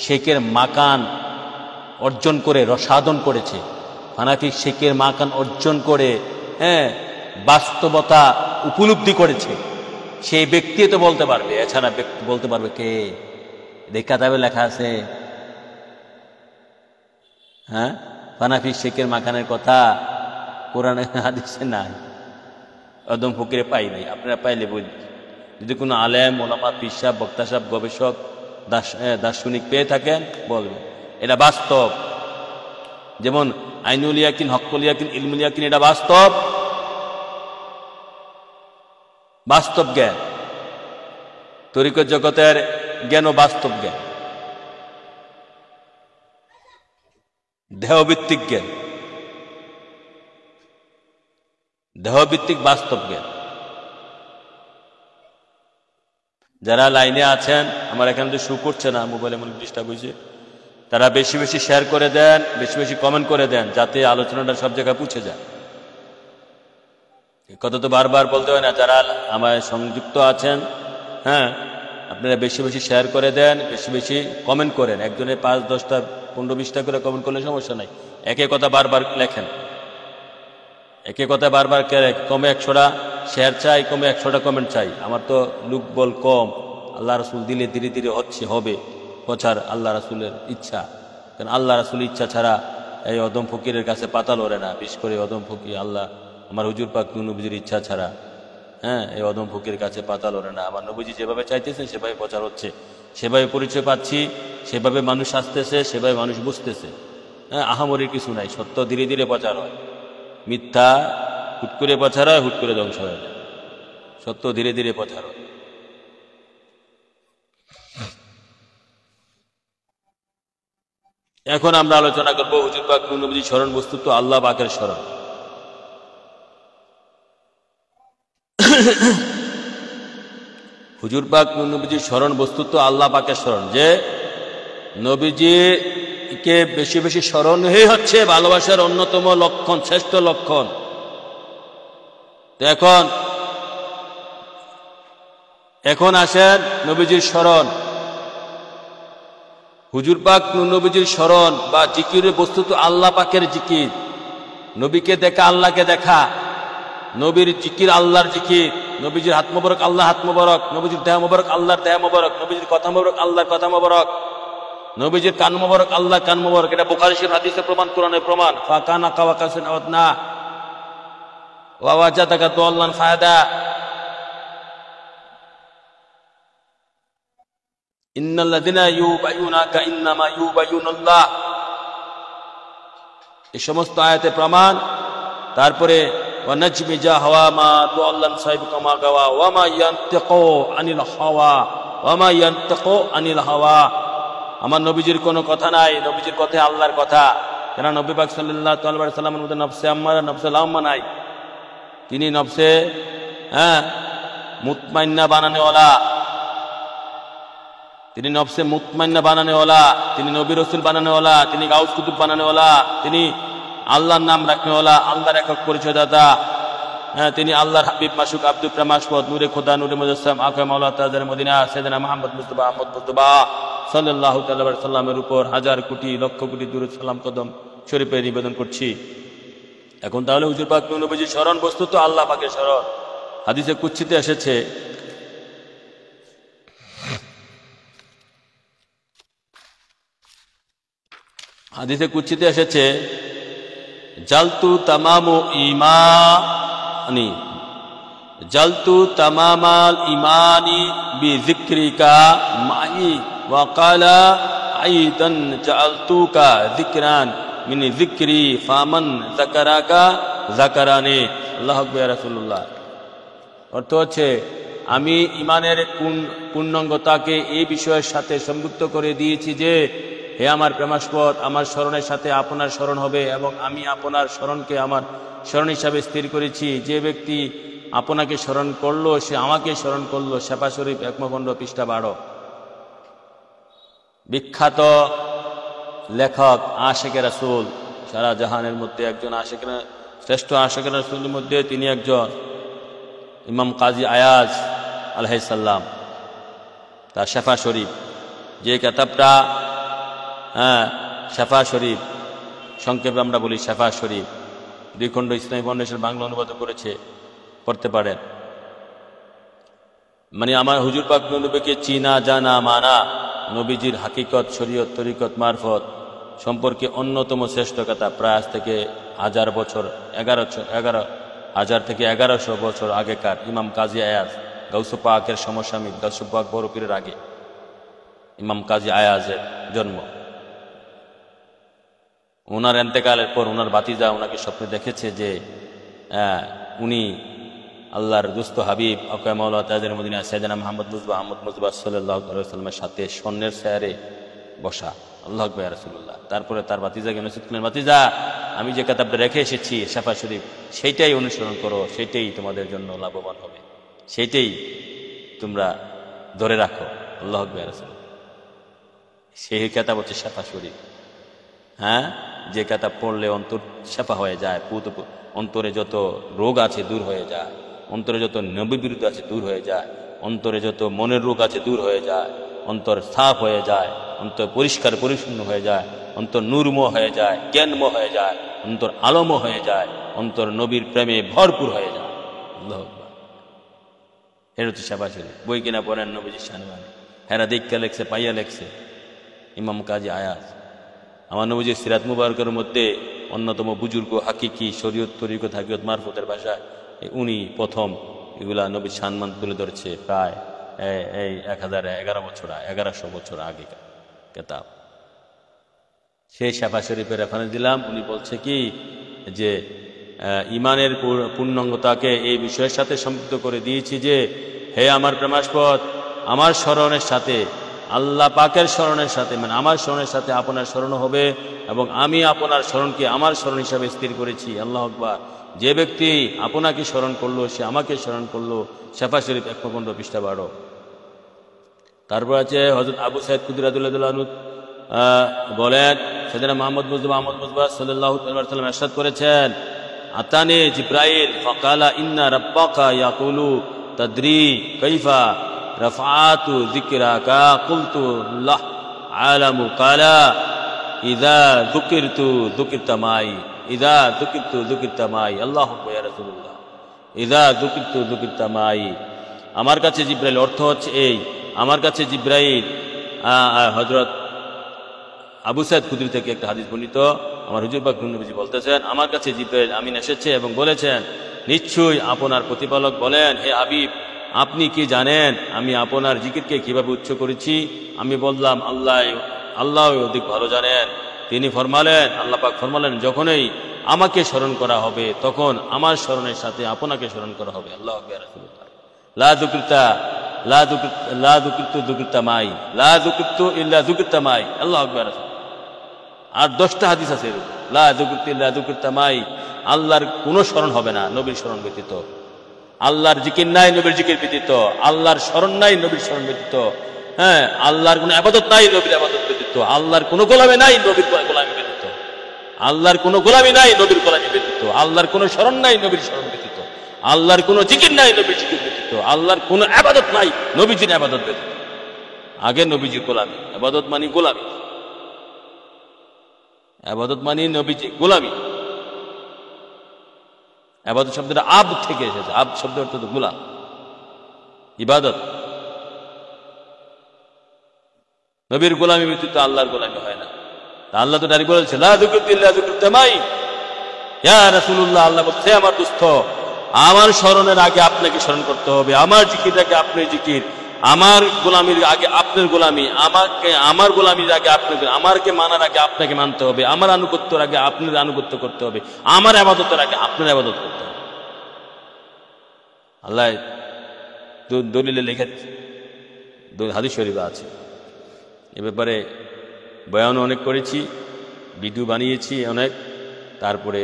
শেখের মাকান অর্জন করে রসায়ন করেছে, ফানাফি শেখের মাকান অর্জন করে হ্যাঁ বাস্তবতা উপলব্ধি করেছে, সেই ব্যক্তি তো বলতে পারবে। এছাড়া ব্যক্তি বলতে পারবে কে? কিতাবে লেখা আছে, হ্যাঁ ফানাফি শেখের মাকানের কথা কোরআনে হাদিসে নাই, একদম ফকিরে পাই নাই। আপনারা পাইলে বলি, যদি কোনো আলেম, ওলামা, পীর সাহেব, বক্তা সাহেব, গবেষক, দার্শনিক পেয়ে থাকেন বলবেন। এটা বাস্তব। যেমন আইনুল ইয়াকিন, হক্কুল ইয়াকিন, ইলমুল ইয়াকিন, এটা বাস্তব জ্ঞান। তরিকত জগতের জ্ঞানও বাস্তব জ্ঞান, দেহভিত্তিক জ্ঞান, দেহভিত্তিক বাস্তব জ্ঞান। যারা লাইনে আছেন, আমার এখানে তো শু করছে না, মোবাইলে মনে ডিস্টার্ব হয়েছে, তারা বেশি বেশি শেয়ার করে দেন, বেশি বেশি কমেন্ট করে দেন, যাতে আলোচনাটা সব জায়গায় পৌঁছে যায়। কথা তো বারবার বলতে হয় না, যারা আমার সংযুক্ত আছেন, হ্যাঁ, আপনারা বেশি বেশি শেয়ার করে দেন, বেশি বেশি কমেন্ট করেন। একজনের 5, 10টা, 15, 20টা করে কমেন্ট করলে সমস্যা নাই। একে কথা বারবার লেখেন, একে কথা বারবার কমে 100টা শেয়ার চাই, কমে 100টা কমেন্ট চাই। আমার তো লোক বল কম, আল্লাহ রাসূল দিলে ধীরে ধীরে হবে প্রচার, আল্লাহ রাসূলের ইচ্ছা। কারণ আল্লাহ রাসূলের ইচ্ছা ছাড়া এই অদম ফকিরের কাছে পাতাল ওরে না। বিশেষ করে অদম ফকির, আল্লাহ আমার হুজুর পাক নবীজির ইচ্ছা ছাড়া, হ্যাঁ, এই অদম ফকিরের কাছে পাতাল ওরে না। আমার নবীজি যেভাবে চাইতেছেন সেভাবে প্রচার হচ্ছে, সেভাবে পরিচয় পাচ্ছি, সেভাবে মানুষ আসতেছে, সেভাবে মানুষ বুঝতেছে। হ্যাঁ, আহামরির কিছু নাই, সত্য ধীরে ধীরে প্রচার হয়, মিথ্যা হুট করে প্রচার হয়, হুট করে ধ্বংস হয়ে যায়। সত্য ধীরে ধীরে প্রচার হয়। এখন আমরা আলোচনা করবো হুজুর পাক নবীজির স্মরণ, বস্তুত আল্লাহ পাকের স্মরণ। হুজুর পাক নবীজির স্মরণ বস্তুত আল্লাহ পাকের স্মরণ। যে নবীজিকে বেশি বেশি স্মরণ হচ্ছে ভালোবাসার অন্যতম লক্ষণ, শ্রেষ্ঠ লক্ষণ। তো এখন আসেন নবীজির স্মরণ। হুজুর পাক নবীজির স্মরণ বা জিকিরের বস্তুত আল্লাহ পাকের জিকির। নবীকে দেখা আল্লাহকে দেখা, নবীর জিকির আল্লাহর জিকির, নবীজির হাত মোবারক আল্লাহ হাত মোবারক, নবীজির দেহ মোবারক আল্লাহর দেহ মোবারক, নবীজির কথা মোবারক আল্লাহর কথা মোবারক, নবীজির কান মোবারক আল্লাহর কান মোবারক। এটা বুখারী শরীফ হাদিসে প্রমাণ, কোরআনের প্রমাণ। ফাকানা কাওয়াকাসিন আওয়াদনা ওয়া ওয়াজাদাকা দাল্লান ফাহাদা। ইন্নাল্লাযিনা ইউবাইয়ুনাকা ইন্নামা ইউবাইয়ুনাল্লাহ, এই সমস্ত আয়াতে প্রমাণ। তারপরে ওয়া নাজমি যা হাওয়া মা দাল্লান সাইবুকা মা গাওয়া ওয়া মা ইয়ানতিকু আনিল হাওয়া ওয়া মা ইয়ানতিকু আনিল হাওয়া। আমার নবীজির কোনো কথা নাই, নবীজির কথা আল্লাহর কথা। কেন নবী পাক সাল্লাল্লাহু আলাইহি ওয়াসাল্লামের মধ্যে নফসে আম্মারা, নফসে লাওমা নাই। তিনি নফসে মুতমাইন্না বানানেওয়ালা, তিনি নফসে মুতমাইন্না বানানেওয়ালা, তিনি নবী রাসূল বানানেওয়ালা, তিনি গাউস কুতুব বানানেওয়ালা, তিনি আল্লাহর নাম রাখনেওয়ালা, আল্লাহর একক পরিচয়দাতা। হ্যাঁ, তিনি আল্লাহর হাবিব, মাসুক, আব্দুল প্রেমাসপদ, নূরে খোদা, নূরে মুজাসসাম, আকা মাওলা তাজের মদিনা, সাইয়েদনা মুহাম্মদ মুস্তাফা আহমদ মুস্তাফা সাল্লাল্লাহু তাআলা আলাইহি সাল্লামের উপর হাজার কোটি লক্ষ কোটি দুরূদ সালাম কদম শরীফে নিবেদন করছি। এখন তাহলে হুজুর পাক নবীজির স্মরণ বস্তুত আল্লাহ পাকের স্মরণ। হাদিসে কুদসিতে এসেছে, হাদিসে কুদসিতে এসেছে, জালতু তামামু ইমানি, জালতু তামামাল ইমানি বিযিকরিকা মাই ওয়া ক্বালা আইদান জালতুকা যিকরান মিন যিকরি ফামান যাকারাকা যাকারানি। আল্লাহু আকবার ইয়া রাসূলুল্লাহ। অর্থ হচ্ছে, আমি ইমানের পূর্ণাঙ্গতাকে এই বিষয়ের সাথে সংযুক্ত করে দিয়েছি যে, হে আমার প্রেমাস্পদ, আমার স্মরণের সাথে আপনার স্মরণ হবে এবং আমি আপনার স্মরণকে আমার স্মরণ হিসাবে স্থির করেছি। যে ব্যক্তি আপনাকে স্মরণ করলো সে আমাকে স্মরণ করলো। শেফা শরীফ 1 পৃষ্ঠা 12। বিখ্যাত লেখক আশিকে রাসূল, সারা জাহানের মধ্যে একজন শ্রেষ্ঠ আশিকে রাসূলের মধ্যে তিনি একজন, ইমাম কাজী আয়াজ আলাইহিস সালাম, তার শেফা শরীফ, যে কিতাবটা শেফা শরীফ, সংক্ষেপে আমরা বলি শেফা শরীফ, 2 খণ্ড ইসলামী ফাউন্ডেশন বাংলা অনুবাদ করেছে, পড়তে পারেন। মানে আমার হুজুর পাক নবীকে চিনা জানা মানা, নবীজির হাকিকত, শরীয়ত, তরিকত, মারফত সম্পর্কে অন্যতম শ্রেষ্ঠ কথা। প্রায় আজ থেকে 1000 বছর, 11,000 থেকে 1100 বছর আগেকার ইমাম কাজী আয়াজ, গাউস পাকের সমসাময়িক, গাউস পাক বড় পীরের আগে ইমাম কাজী আয়াজের জন্ম। ওনার এন্তেকালের পর ওনার ভাতিজা ওনাকে স্বপ্নে দেখেছে যে উনি আল্লাহর দুস্থ হাবিব আকা মাওলা তাজের মদিনা সাইয়েদনা মুহাম্মদ মুস্তাফা আহমদ মুস্তাফা সাল্লাল্লাহু আলাইহি ওয়াসাল্লামের সাথে স্বর্ণের চেয়ারে বসা। আল্লাহু আকবার ইয়া রাসূলুল্লাহ। তারপরে তার ভাতিজাকে নসিহত করলেন, ভাতিজা, আমি যে কিতাবটা রেখে এসেছি শেফা শরীফ, সেইটাই অনুসরণ করো, সেইটাই তোমাদের জন্য লাভবান হবে, সেইটাই তোমরা ধরে রাখো। আল্লাহু আকবার ইয়া রাসূলুল্লাহ। সেই কেতাব হচ্ছে শেফা শরীফ। হ্যাঁ, যে কেতাব পড়লে অন্তর শেফা হয়ে যায়, অন্তরে যত রোগ আছে দূর হয়ে যায়, অন্তরে যত নবী বিরুদ্ধ আছে দূর হয়ে যায়, অন্তরে যত মনের রোগ আছে দূর হয়ে যায়, অন্তর সাফ হয়ে যায়, অন্তর পরিষ্কার পরিচ্ছন্ন হয়ে যায়, অন্তর নূরময় হয়ে যায়, জ্ঞানময় হয়ে যায়, অন্তর আলোময় হয়ে যায়, অন্তর নবীর প্রেমে ভরপুর হয়ে যায়। আল্লাহু আকবার। এর হচ্ছে শেফা শরীফ। বই কিনা পড়েন নবীজির শানওয়ানে, হেরা দেখা লেখছে, পাইয়া লেখছে ইমাম কাজী আয়াজ। আমার নবীজির সিরাত মুবারকের মধ্যে অন্যতম বুজুর্গ হাকিকি শরীয়ত তরিকত হাকিকত মারফতের ভাষায় উনি প্রথম এগুলা নবীর সম্মান তুলে ধরছে প্রায় এই 1100 বছর আগে কেতাব। সেই শেফা শরীফের রেফারেন্স দিলাম। উনি বলছে কি যে ইমানের পূর্ণাঙ্গতাকে এই বিষয়ের সাথে সম্পৃক্ত করে দিয়েছি যে হে আমার প্রেমাস্পদ, আমার স্মরণের সাথে আল্লাহ পাকের স্মরণের সাথে, মানে আমার স্মরণের সাথে আপনার স্মরণ হবে, এবং আমি আপনার স্মরণকে আমার স্মরণ হিসাবে স্থির করেছি। আল্লাহু আকবার। যে ব্যক্তি আপনাকে স্মরণ করলো সে আমাকে স্মরণ করলো। শেফা শরীফ 115 পৃষ্ঠা 12। তারপর আছে হযরত আবু সাঈদ খুদরী রাদিয়াল্লাহু আনহু বলেন, সাইয়েদনা মুহাম্মদ মুস্তাফা সাল্লাল্লাহু আলাইহি ওয়াসাল্লাম ইরশাদ করেছেন, আতানি জিবরাইল ফাকালা ইন্না রাব্বাকা ইয়াকুলু তাদরি কাইফা রাফআতু যিকরাকা কুলতু লাহ আলামু কালা ইযা যুকিরতু যুকিরতা মাই, ইযা যুকিরতু যুকিরতা মাই। আল্লাহু আকবার ইয়া রাসূলুল্লাহ। ইযা যুকিরতু যুকিরতা মাই। আমার কাছে জিবরাইল, অর্থ হচ্ছে এই, আমার কাছে জিবরাইল, হযরত আবু সাঈদ খুদরী থেকে একটা হাদিস বর্ণিত, আমার হুজুর পাক নবীজি বলতেছেন, আমার কাছে জিবরাইল আমিন এসেছে এবং বলেছেন, নিশ্চয়ই আপনার প্রতিপালক বলেন, হে হাবিব, আপনি কি জানেন আমি আপনার জিকিরকে কিভাবে উচ্চ করেছি? আমি বললাম, আল্লাহ অধিক ভালো জানেন। তিনি ফরমালেন, আল্লাহ পাক ফরমালেন, যখনই আমাকে স্মরণ করা হবে তখন আমার স্মরণের সাথে আপনাকে স্মরণ করা হবে। আল্লাহু আকবার। রাসূলুল্লাহ লা যুকিরতু যুকিরতা মাই, লা যুকিরতু ইল্লা যুকিরতা মাই। আল্লাহু আকবার। আর 10টা হাদিস আছে লা যুকিরতু ইল্লা যুকিরতা মাই। আল্লাহর কোনো স্মরণ হবে না নবীর স্মরণ ব্যতীত, আল্লাহর জিকির নাই নবীর জিকির ব্যতীত, আল্লাহর স্মরণ নাই নবীর স্মরণ ব্যতীত, হ্যাঁ, আল্লাহর কোনো ইবাদত নাই নবীর ইবাদত ব্যতীত, আল্লাহর কোনো গোলামি নাই নবীর গোলামি ব্যতীত, আল্লাহর কোনো গোলামি নাই নবীর গোলামি ব্যতীত, আল্লাহর কোনো স্মরণ নাই নবীর স্মরণ ব্যতীত, আল্লাহর কোনো জিকির নাই নবীর জিকির ব্যতীত, আল্লাহর কোনো ইবাদত নাই নবীজির ইবাদত ব্যতীত। আগে নবীজির গোলামি, ইবাদত মানে গোলামি, ইবাদত মানে নবীজি গোলামি। ইবাদত শব্দটা আব থেকে এসেছে, আব শব্দের অর্থ তো গোলাম, ইবাদত। নবীর গোলামি ব্যতীত আল্লাহর গোলামি হয় না। আল্লাহ তো ডাইরেক্ট বলেছে, লা যুকিরতু ইল্লা যুকিরতা মাই। ইয়া রাসূলুল্লাহ, আল্লাহ বলছে, আমার দোস্ত, আমার স্মরণের আগে আপনাকে স্মরণ করতে হবে, আমার জিকির আগে আপনার জিকির, আমার গোলামির আগে আপনার গোলামি, আমার গোলামির আগে আপনাকে, আমারকে মানার আগে আপনাকে মানতে হবে, আমার আনুগত্যের আগে আপনার আনুগত্য করতে হবে, আমার ইবাদতের আগে আপনার ইবাদত করতে হবে। আল্লাহ দলিলে লিখে হাদিস শরীফে আছে। এ ব্যাপারে বয়ান অনেক করেছি, ভিডিও বানিয়েছি অনেক, তারপরে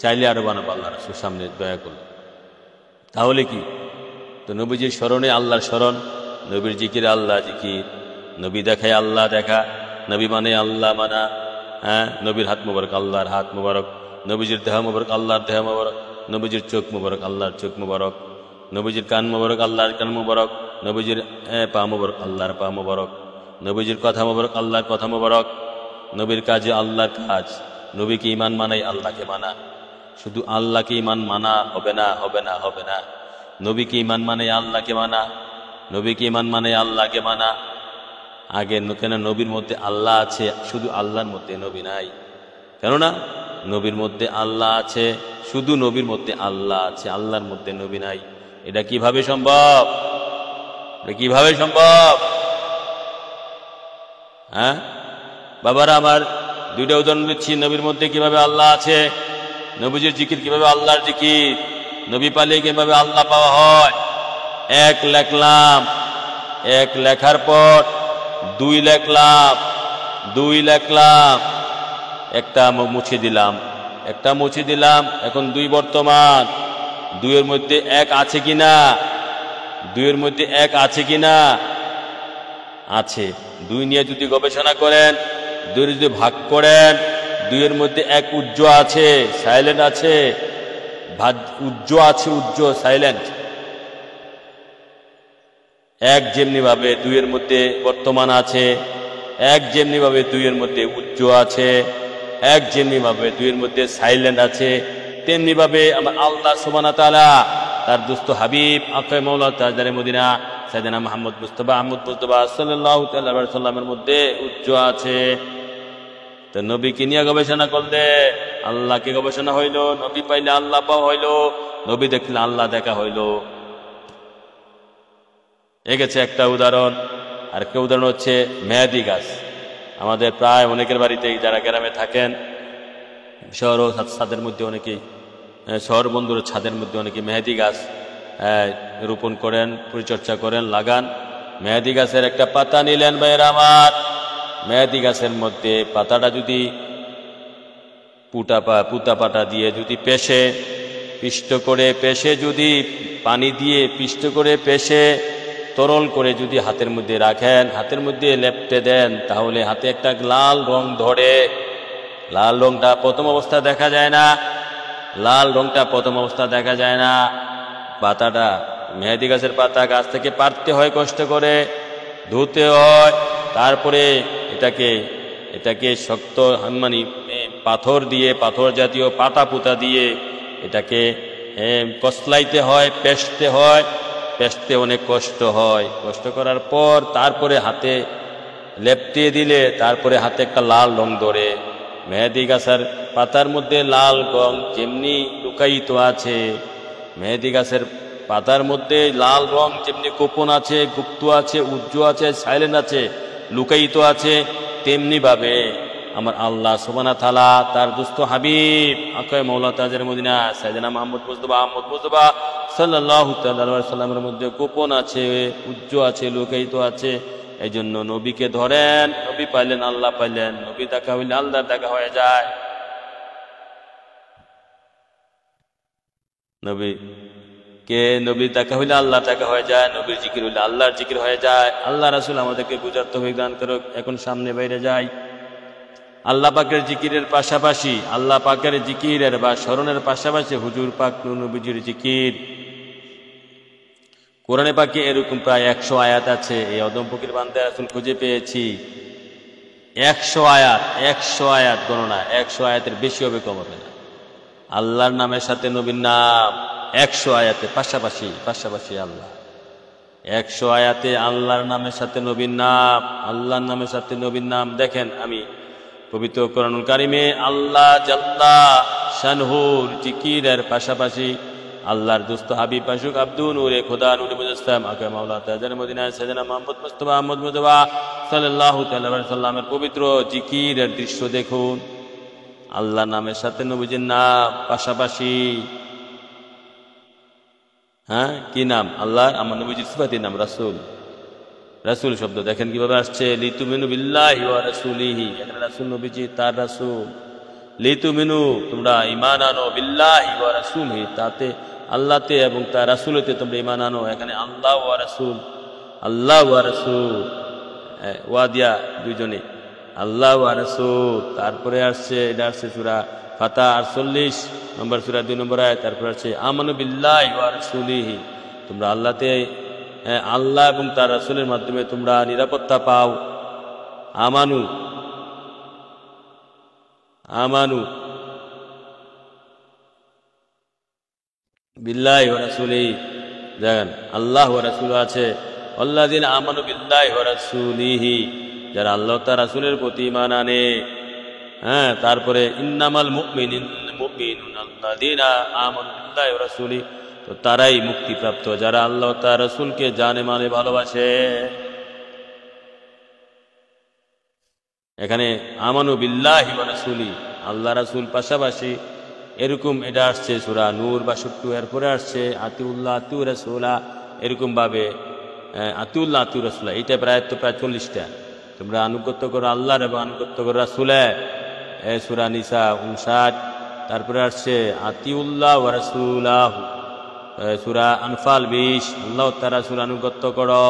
চাইলে আরো বানাবো আল্লাহ রাসূল সামনে দয়া করলে। তাহলে কি, তো নবীজির স্মরণে আল্লাহর স্মরণ, নবীর জিকির আল্লাহ জিকির, নবী দেখায় আল্লাহ দেখা, নবী মানে আল্লাহ মানা, হ্যাঁ, নবীর হাত মুবারক আল্লাহর হাত মুবারক, নবীজির দেহ মুবারক আল্লাহর দেহ মুবারক, নবীজির চোখ মুবারক আল্লাহর চোখ মুবারক, নবীজির কান মুবারক আল্লাহর কান মুবারক, নবীজির পা মুবারক আল্লাহর পা মুবারক, নবীজির কথা মুবারক আল্লাহর কথা মুবারক, নবীর কাজে আল্লাহর কাজ। নবীকে ঈমান মানাই আল্লাহকে মানা। শুধু আল্লাহকে ঈমান মানা হবে না, হবে না, হবে না। নবীকে ঈমান মানে আল্লাহকে মানা, নবীকে ঈমান মানে আল্লাহকে মানা। আগে কেন নবীর মধ্যে আল্লাহ আছে, শুধু আল্লাহর মধ্যে নবী নাই। কেননা নবীর মধ্যে আল্লাহ আছে, শুধু নবীর মধ্যে আল্লাহ আছে, আল্লাহর মধ্যে নবী নাই। এটা কিভাবে সম্ভব? এটা কিভাবে সম্ভব? হ্যাঁ বাবারা আমার, দুইটা উদাহরণ দিচ্ছি নবীর মধ্যে কিভাবে আল্লাহ আছে, নবীজির জিকির কিভাবে আল্লাহর জিকির, নবী পালিয়ে কিভাবে আল্লাহ পাওয়া হয়। এক লেখলাম, এক লেখার পর দুই লেখলাম, দুই লেখলাম, একটা মুছে দিলাম, একটা মুছে দিলাম, এখন দুই বর্তমান। দুইয়ের মধ্যে এক আছে কিনা, দুইয়ের মধ্যে এক আছে কিনা, আছে। দুই নিয়ে যদি গবেষণা করেন, দুই যদি ভাগ করেন, দুইয়ের মধ্যে এক উজ্জ আছে, সাইলেন্ট আছে, উজ্জ আছে, উজ্জ সাইলেন্ট। এক যেমনি ভাবে দুইয়ের মধ্যে বর্তমান আছে, এক যেমনি ভাবে দুইয়ের মধ্যে উজ্জ আছে, এক যেমনি ভাবে দুইয়ের মধ্যে সাইলেন্ট আছে, তেমনি ভাবে আমার আল্লাহ সুবহানাহু ওয়া তাআলা তার দুস্থ হাবিব আকায়ে মাওলা তাজদারে মদিনা সাইয়েদনা মুহাম্মদ মুস্তাফা সাল্লাল্লাহু তাআলা আলাইহি ওয়াসাল্লামের মধ্যে উজ্জ আছে। তো নবীকে নিয়ে গবেষণা করলে আল্লাহকে গবেষণা হইল, নবী পাইলে আল্লাহ পাওয়া হইল, নবী দেখলে আল্লাহ দেখা হইল। এ গেছে একটা উদাহরণ। আর একটা উদাহরণ হচ্ছে মেহেদি গাছ। আমাদের প্রায় অনেকের বাড়িতেই, যারা গ্রামে থাকেন, শহর ও ছাদের মধ্যে অনেকেই, শহর বন্ধুর ছাদের মধ্যে অনেকে মেহেদি গাছ রোপণ করেন, পরিচর্যা করেন, লাগান। মেহেদি গাছের একটা পাতা নিলেন ভাইয়েরা আমার, মেহেদি গাছের মধ্যে পাতাটা যদি পুতা পাতা দিয়ে যদি পিষ্ট করে যদি পানি দিয়ে পিষ্ট করে তরল করে যদি হাতের মধ্যে রাখেন, হাতের মধ্যে লেপটে দেন, তাহলে হাতে একটা লাল রং ধরে। লাল রংটা প্রথম অবস্থা দেখা যায় না, লাল রংটা প্রথম অবস্থা দেখা যায় না। পাতাটা, মেহেদি গাছের পাতা গাছ থেকে পাড়তে হয় কষ্ট করে, ধুতে হয়, তারপরে এটাকে শক্ত মানে পাথর দিয়ে, পাথর জাতীয় পাতা পুতা দিয়ে এটাকে কসলাইতে হয়, পেষতে হয়, পেষতে অনেক কষ্ট হয়। কষ্ট করার পর তারপরে হাতে লেপটিয়ে দিলে তারপরে হাতে একটা লাল রং ধরে। মেহেদি গাছের পাতার মধ্যে লাল রং যেমনি লুকায়িত আছে, মেহেদি গাছের পাতার মধ্যে লাল রং যেমনি গোপন আছে, গুপ্ত আছে, উজ্জ আছে, সাইলেন্ট আছে, লুকায়িত আছে, তেমনি ভাবে আমার আল্লাহ সুবহানাহু ওয়া তাআলা তার দুস্থ হাবিব আকায়ে মাওলা তাজদারে মদিনা সাইয়েদনা মুহাম্মদ মুস্তাফা সাল্লাল্লাহু তাআলা আলাইহি ওয়াসাল্লামের মধ্যে গোপন আছে, উজ্জ আছে, লুকায়িত আছে। এই জন্য নবীকে ধরেন, নবী পাইলেন আল্লাহ পাইলেন, নবী দেখা হইলে আল্লাহর দেখা হয়ে যায়। নবী দেখা হইলে আল্লাহ দেখা হয়ে যায়, নবীর জিকির হইলে আল্লাহর জিকির হয়ে যায়। আল্লাহ রাসূল আমাদেরকে বুঝার তৌফিক দান করুক। এখন সামনে বাইরে যাই। আল্লাহ পাকের জিকিরের পাশাপাশি, আল্লাহ পাকের জিকিরের বা স্মরণের পাশাপাশি হুজুর পাক নবীজির জিকির। কোরআনে পাকে এরকম প্রায় 100 আয়াত আছে। এই অদম ফকির বান্দা রাসূল খুঁজে পেয়েছি 100 আয়াত গণনা, 100 আয়াতের বেশি হবে, কম হবে না। আল্লাহর নামের সাথে নবীর নাম 100 আয়াতে পাশাপাশি আল্লাহ। 100 আয়াতে আল্লাহর নামের সাথে নবীর নাম, আল্লাহর নামের সাথে নবীর নাম। দেখেন, আমি পবিত্র কোরআনুল কারিমে আল্লাহ জাল্লা শানহুর জিকিরের পাশাপাশি আল্লাহর দুস্থ হাবিব আশুক আব্দুল নূরে খোদা নূরে মুজাসসাম আকায়ে মাওলা তাজদারে মদিনা সাইয়েদনা মুহাম্মদ মুস্তাফা সাল্লাল্লাহু তাআলা আলাইহি ওয়াসাল্লামের পবিত্র জিকিরের দৃশ্য দেখুন। আল্লাহর নামের সাথে নবীজির নাম পাশাপাশি। কি নাম আল্লাহর? আমার নবীজির সিফাতি নাম রাসূল। রাসূল শব্দ দেখেন কিভাবে আসছে, লিতুমিনু বিল্লাহি ওয়া রাসূলিহি। এখানে রাসূল নবীজি তার রাসূল। লিতুমিনু, তোমরা ঈমান আনো, বিল্লাহি ওয়া রাসূলিহি, তাতে আল্লাহতে এবং তার রাসূলেতে তোমরা ঈমান আনো। এখানে আল্লাহ ওয়া রাসূল, আল্লাহ ওয়া রাসূল, ওয়া দিয়া দুইজনে, আল্লাহ ওয়া রাসূল। তারপরে আসছে, এটা আসছে সূরা ফাতহ 48 নম্বর সূরা 2 নম্বর আয়াত। তারপরে আসছে আমানু বিল্লাহি ওয়া রাসূলিহি, তোমরা আল্লাহতে, আল্লাহ এবং তার রাসূলের মাধ্যমে তোমরা নিরাপত্তা পাও। আমানু বিল্লাহি ওয়া রাসূলিহি, দেখেন আল্লাহ ওয়া রাসূল আছে। আল্লাযিনা আমানু বিল্লাহি ওয়া রাসূলিহি, যারা আল্লাহ তার রাসূলের প্রতি ঈমান আনে। তারপরে ইন্নামাল মুমিনুনা আল্লাযিনা আমানু বিল্লাহি ওয়া রাসূলিহি, তো তারাই মুক্তিপ্রাপ্ত যারা আল্লাহ তার রাসূলকে জানে মানে ভালোবাসে। এখানে আমানু বিল্লাহি ওয়া রাসূলিহি, আল্লাহ রাসূল পাশাপাশি। এরকম এটা আসছে সূরা নূর 62। এরপরে আসছে আতিউল্লাহ আতিউ রাসূলা, এরকম ভাবে আতিউল্লাহ আতিউ রাসূলা। এইটা প্রায় 40টা। তোমরা আনুগত্য করো আল্লাহর এবং আনুগত্য করো রাসূলের, সূরা নিসা 59। তারপরে আসছে আতিউল্লাহ ওয়া রাসূলাহু, সূরা আনফাল 20, আল্লাহ তার রাসূল আনুগত্য করো।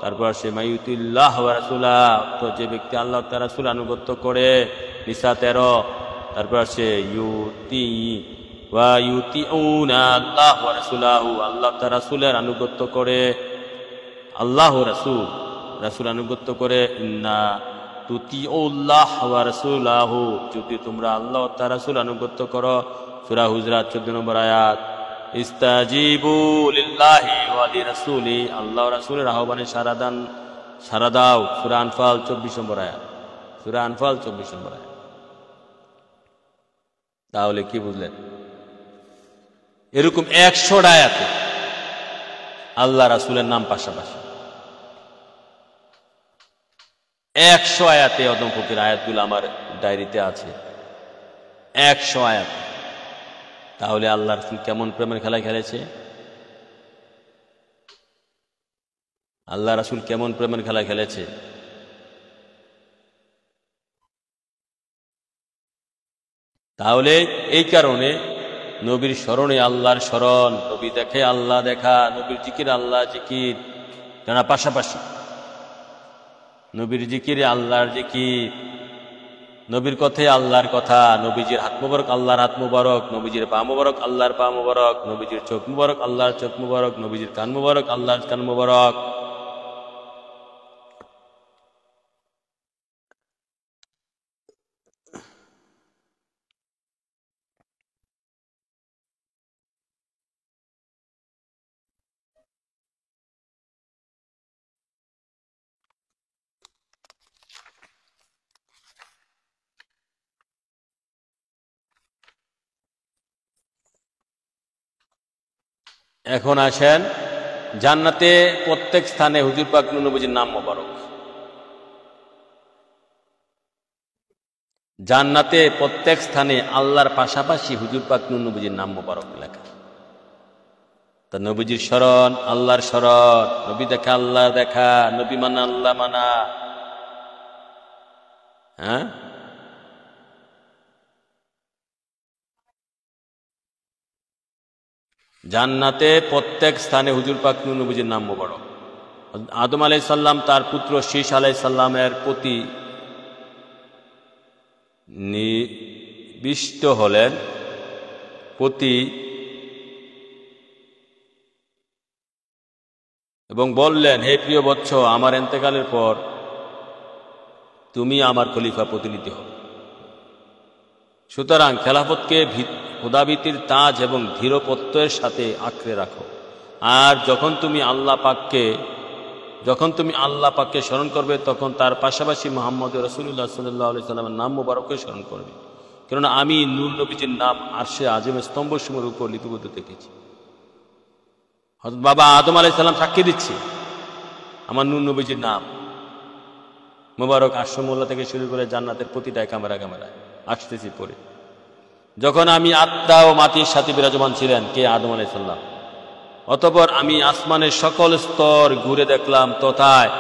তারপর সে মাইয়ুতিল্লাহ ওয়া রাসূলা, তো যে ব্যক্তি আল্লাহ তার রাসূল আনুগত্য করে, নিসা 13। তারপর সে ইউতি ওয়া ইউতিউনা আল্লাহ ওয়া রাসূলাহু, আল্লাহ তার রাসূলের আনুগত্য করে, আল্লাহ রাসূল রাসূল আনুগত্য করে। ইন্না তুতিউল্লাহ ওয়া রাসূলাহু, যদি তোমরা আল্লাহ তার রাসূল আনুগত্য করো। সূরা হুজরাত 14 নম্বর আয়াত। ইস্তাজিবু লিল্লাহি ওয়া লিরাসূলি, আল্লাহ রাসূলের আহ্বানে সাড়া দাও। সূরা আনফাল 24 নম্বর আয়াত। সূরা আনফাল 24 নম্বর আয়াত। তাহলে কি বুঝলেন? এরকম 100 আয়াতে আল্লাহ রাসূলের নাম পাশাপাশি 100 আয়াতে অদম ফকির আয়াতগুলো আমার ডায়েরিতে আছে, 100 আয়াত। তাহলে আল্লাহ রাসূল কেমন প্রেমের খেলা খেলেছে? আল্লাহ রাসূল কেমন প্রেমের খেলা খেলেছে? তাহলে এই কারণে নবীর স্মরণে আল্লাহর স্মরণ, নবী দেখে আল্লাহ দেখা, নবীর জিকির আল্লাহ জিকির, কেন পাশাপাশি। নবীর জিকিরে আল্লাহর জিকির, নবীর কথায় আল্লাহর কথা, নবীজির হাত মুবারক আল্লাহর হাত মুবারক, নবীজির পা মুবারক আল্লাহর পা মুবারক, নবীজির চোখ মুবারক আল্লাহর চোখ মুবারক, নবীজির কান মুবারক আল্লাহর কান মুবারক। এখন আসেন, জান্নাতে প্রত্যেক স্থানে হুজুর পাক নবীজির নাম মোবারক। জান্নাতে প্রত্যেক স্থানে আল্লাহর পাশাপাশি হুজুর পাক নবীজির নাম মোবারক লেখা। তা নবীজির স্মরণ, আল্লাহর স্মরণ, নবী দেখা আল্লাহ দেখা, নবী মানা আল্লাহ মানা। হ্যাঁ, জান্নাতে প্রত্যেক স্থানে হুজুর পাক নবীজির নাম মোবারক। আদম আলাইহিস সালাম তার পুত্র শীশ আলাইহিস সালামের প্রতি নিবিষ্ট হলেন, এবং বললেন, হে প্রিয় বৎস, আমার ইন্তেকালের পর তুমি আমার খলিফা প্রতিনিধি হও। সুতরাং খেলাফতকে খোদাভীতির তাজ এবং ধীর প্রত্যয়ের সাথে আঁকড়ে রাখো। আর যখন তুমি আল্লাহ পাককে স্মরণ করবে, তখন তার পাশাপাশি মুহাম্মদ রাসূলুল্লাহ সাল্লাল্লাহু আলাইহি সাল্লামের নাম মোবারককে স্মরণ করবে। কেননা আমি নূর নবীজির নাম আরশে আযমের স্তম্ভসমূহের উপর লিপিবদ্ধ দেখেছি। বাবা আদম আলাইহিস সালাম সাক্ষী দিচ্ছে, আমার নূর নবীজির নাম মোবারক আরশমুল্লাহ থেকে শুরু করে জান্নাতের প্রতিটা ক্যামেরায় আসতেছি পরে। যখন আমি আত্মা ও মাটির সাথে বিরাজমান ছিলেন, কে? আদম আলাইহিস সালাম। অতঃপর আমি আসমানের সকল স্তর ঘুরে দেখলাম, তথায়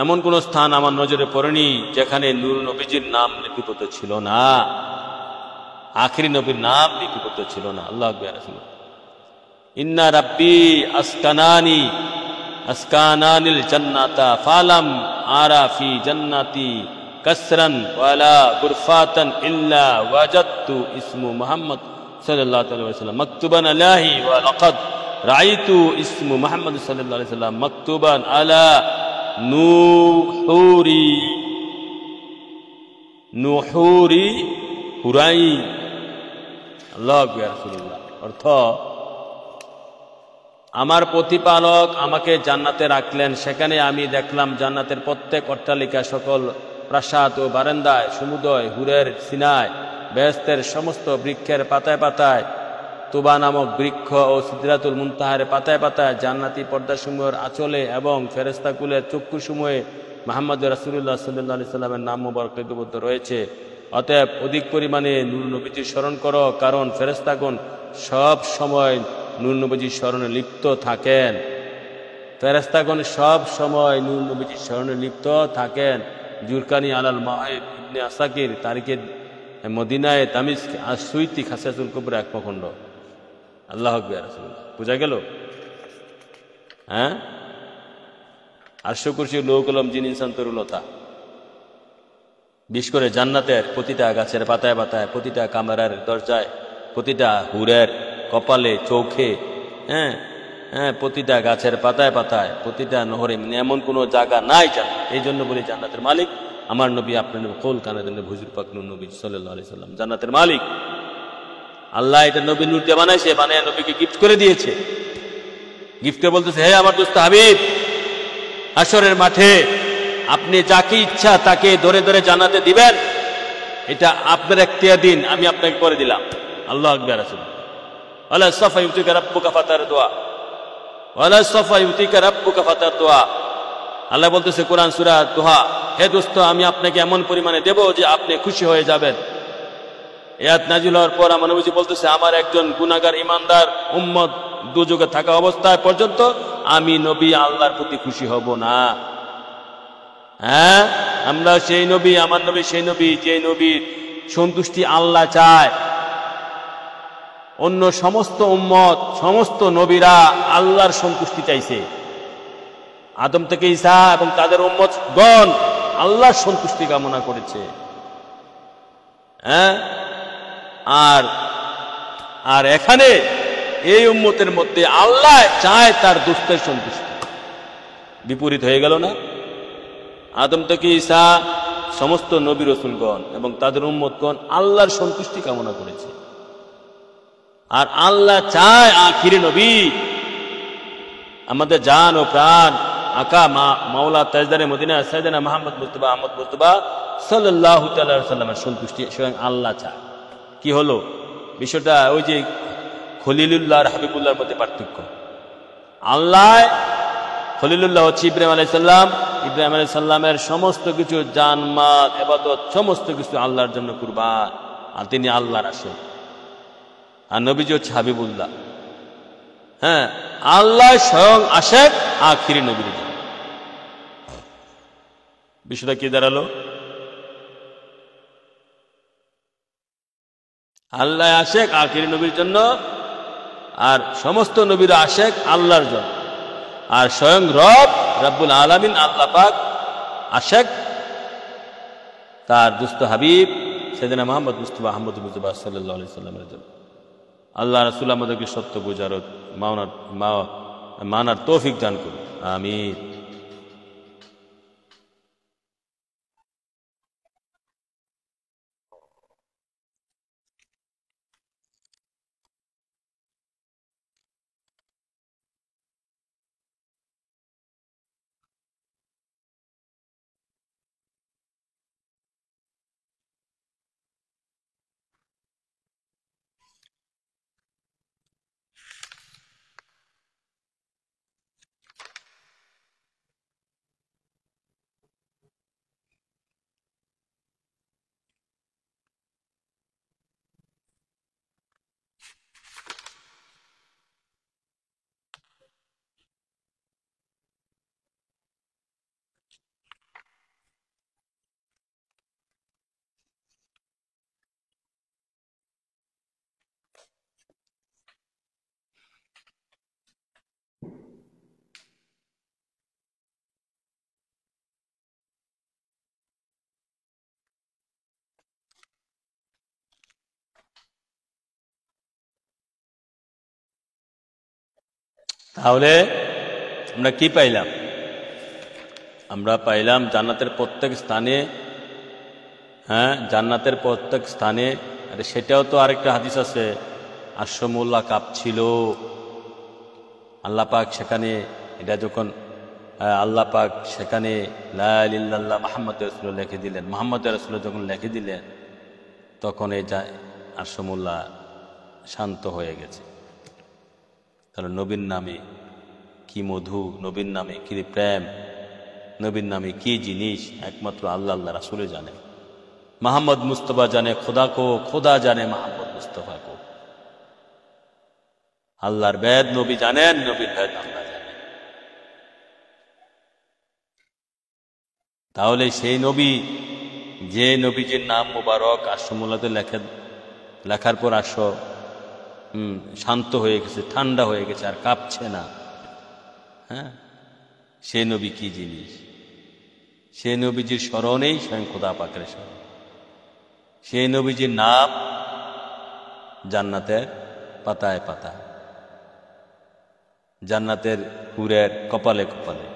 এমন কোন স্থান আমার নজরে পড়েনি যেখানে নূর নবীজির নাম লিপিবদ্ধ ছিল না, আখিরি নবীর নাম লিপিবদ্ধ ছিল না। আল্লাহু আকবার। ইন্না রাব্বি আসকানানিল জান্নাতা ফালাম আরা ফি জান্নাতি কাসরান ওয়ালা গুরফাতান ইল্লা ওয়াজাদতু ইসমু মুহাম্মদ সাল্লাল্লাহু আলাইহি ওয়াসাল্লাম মাকতুবান আলাইহি ওয়া লাকাদ রাআইতু ইসমু মুহাম্মদ সাল্লাল্লাহু আলাইহি ওয়াসাল্লাম মাকতুবান আলা নুহুরি হুরাই। আল্লাহু আকবার। রাসূলুল্লাহ অর্থ, আমার প্রতিপালক আমাকে জান্নাতে রাখলেন, সেখানে আমি দেখলাম জান্নাতের প্রত্যেক অট্টালিকা, সকল প্রাসাদ ও বারান্দায়, সমুদয় হুরের সিনায়, বেহেশতের সমস্ত বৃক্ষের পাতায় পাতায়, তুবা নামক বৃক্ষ ও সিদরাতুল মুনতাহার পাতায় পাতায়, জান্নাতি পর্দাসমূহের আঁচলে এবং ফেরেশতাকুলের চক্ষুসমূহে মুহাম্মদ রাসূলুল্লাহ সাল্লাল্লাহু আলাইহি সাল্লামের নাম মোবারক লিপিবদ্ধ রয়েছে। অতএব অধিক পরিমাণে নূর নবীজির স্মরণ করো, কারণ ফেরেশতাগণ সব সময় নূর নবীজির স্মরণে লিপ্ত থাকেন। ফেরেশতাগণ সব সময় নূর নবীজির স্মরণে লিপ্ত থাকেন। জুরকানি আলাল মাওয়াহিব ইবনে আসাকির তারিখে মদিনায় তামিস্ক সুইতি খাসিয়াতুল কুবরা এক প্রখণ্ড। আল্লাহু আকবার। বুঝা গেল? হ্যাঁ, আরশ কুরসি লৌহ কলম জিন ইনসান তরুলতা। বিশেষ করে জান্নাতের প্রতিটা গাছের পাতায় পাতায়, প্রতিটা কামরার দরজায়, প্রতিটা হুরের কপালে চোখে, হ্যাঁ হ্যাঁ, প্রতিটা গাছের পাতায় পাতায়, প্রতিটা নহরে, এমন কোনো জায়গা নাই জান্নাত। এই জন্য বলি জান্নাতের মালিক আমার নবী, আপনার নবী কোল কানাদের হুজুর পাক নবী সাল্লাল্লাহু আলাইহি সাল্লাম জান্নাতের মালিক। আল্লাহ এটা নবী নূর দিয়ে বানাইছে, বানায় নবীকে গিফট করে দিয়েছে। গিফটে বলতেছে, হে আমার দোস্ত হাবিব, হাশরের মাঠে আপনি যাকে ইচ্ছা তাকে ধরে ধরে জান্নাতে দিবেন, এটা আপনার এখতিয়ার দিন, আমি আপনাকে করে দিলাম। আল্লাহু আকবার। ওয়ালা সাফা ইউতিকা রাব্বুকা ফাতারদুয়া, ওয়ালা সাফা ইউতিকা রাব্বুকা ফাতারদুয়া। আল্লাহ বলতেছে কোরআন সূরা দোহা, হে দোস্ত আমি আপনাকে এমন পরিমাণে দেব যে আপনি খুশি হয়ে যাবেন। আয়াত নাজিল হওয়ার পর আমার নবীজি বলতেছে, আমার একজন গুনাহগার ইমানদার উম্মত দুযোগে থাকা অবস্থায় পর্যন্ত আমি নবী আল্লাহর প্রতি খুশি হব না। হ্যাঁ, আমরা সেই নবী, আমার নবী সেই নবী যে নবীর সন্তুষ্টি আল্লাহ চায়। অন্য সমস্ত উম্মত, সমস্ত নবীরা আল্লাহর সন্তুষ্টি চাইছে। আদম থেকে ঈসা এবং তাদের উম্মতগণ আল্লাহর সন্তুষ্টি কামনা করেছে। হ্যাঁ, আর এখানে এই উম্মতের মধ্যে আল্লাহ চায় তার দোস্তের সন্তুষ্টি। বিপরীত হয়ে গেল না? আদম থেকে ঈসা সমস্ত নবী রাসূলগণ এবং তাদের উম্মতগণ আল্লাহর সন্তুষ্টি কামনা করেছে। আর আল্লাহ চায় আখিরি নবী, আমাদের জান ও প্রাণ আকা মাওলা তাজদারে মদিনা সাইয়েদনা মুহাম্মদ মুস্তাফা আহমদ মুস্তাফা সাল্লাল্লাহু তাআলা আলাইহি সাল্লামের সন্তুষ্টি স্বয়ং আল্লাহ চায়। কি হলো বিষয়টা? ওই যে খলিলুল্লাহ আর হাবিবুল্লাহর মধ্যে পার্থক্য। আল্লাহ খলিলুল্লাহ হচ্ছে ইব্রাহিম আলাইহিস সালাম, ইব্রাহিম আলাইহিস সালামের সমস্ত কিছু জানমাল ইবাদত সমস্ত কিছু আল্লাহর জন্য কুরবান, আর তিনি আল্লাহর আশিক। আর নবীজি হচ্ছে হাবিবুল্লাহ। হ্যাঁ, আল্লাহ স্বয়ং আশিক আখিরি নবীর জন্য। বিষয়টা কি দাঁড়ালো? আল্লাহ আশিক আখিরি নবীর জন্য, আর সমস্ত নবীরা আশিক আল্লাহর জন্য। আর স্বয়ং রব্বুল আলামিন আল্লাহ পাক আশিক তার দুস্থ হাবিব সাইয়েদনা মুহাম্মদ মুস্তাফা আহমদ মুস্তাফা সাল্লাল্লাহু আলাইহি সাল্লামের জন্য। আল্লাহ রাসূল আমাদেরকে সত্য বুঝার মানার তৌফিক দান করুন, আমিন। তাহলে আমরা কি পাইলাম? আমরা পাইলাম জান্নাতের প্রত্যেক স্থানে, হ্যাঁ জান্নাতের প্রত্যেক স্থানে, আরে সেটাও তো আরেকটা হাদিস আছে, আরশমুল্লাহ কাঁপছিল। আল্লাহ পাক সেখানে, এটা যখন আল্লাহ পাক সেখানে লা ইলাহা ইল্লাল্লাহ মুহাম্মদ রাসূলুল্লাহ লিখে দিলেন, মুহাম্মদ রাসূলুল্লাহ যখন লিখে দিলেন, তখন এই আরশমুল্লাহ শান্ত হয়ে গেছে। তাহলে নবীর নামে কি মধু, নবীর নামে কি প্রেম, নবীর নামে কি জিনিস একমাত্র আল্লাহ আল্লাহ রাসূলে জানে। মোহাম্মদ মুস্তাফা জানে খোদা কো, খোদা জানে মোহাম্মদ মুস্তাফা কো। আল্লাহর বেদ নবী জানেন, নবীর বেদ আল্লাহ জানেন। তাহলে সেই নবী, যে নবীজির নাম মুবারক আরশমুল্লাহতে লেখার পর আরশ শান্ত হয়ে গেছে, ঠান্ডা হয়ে গেছে, আর কাঁপছে না। হ্যাঁ, সে নবী কি জিনিস? সে নবীজির স্মরণেই স্বয়ং খোদা পাকের স্মরণ। সে নবীজির নাম জান্নাতের পাতায় পাতায়, জান্নাতের হুরের কপালে কপালে,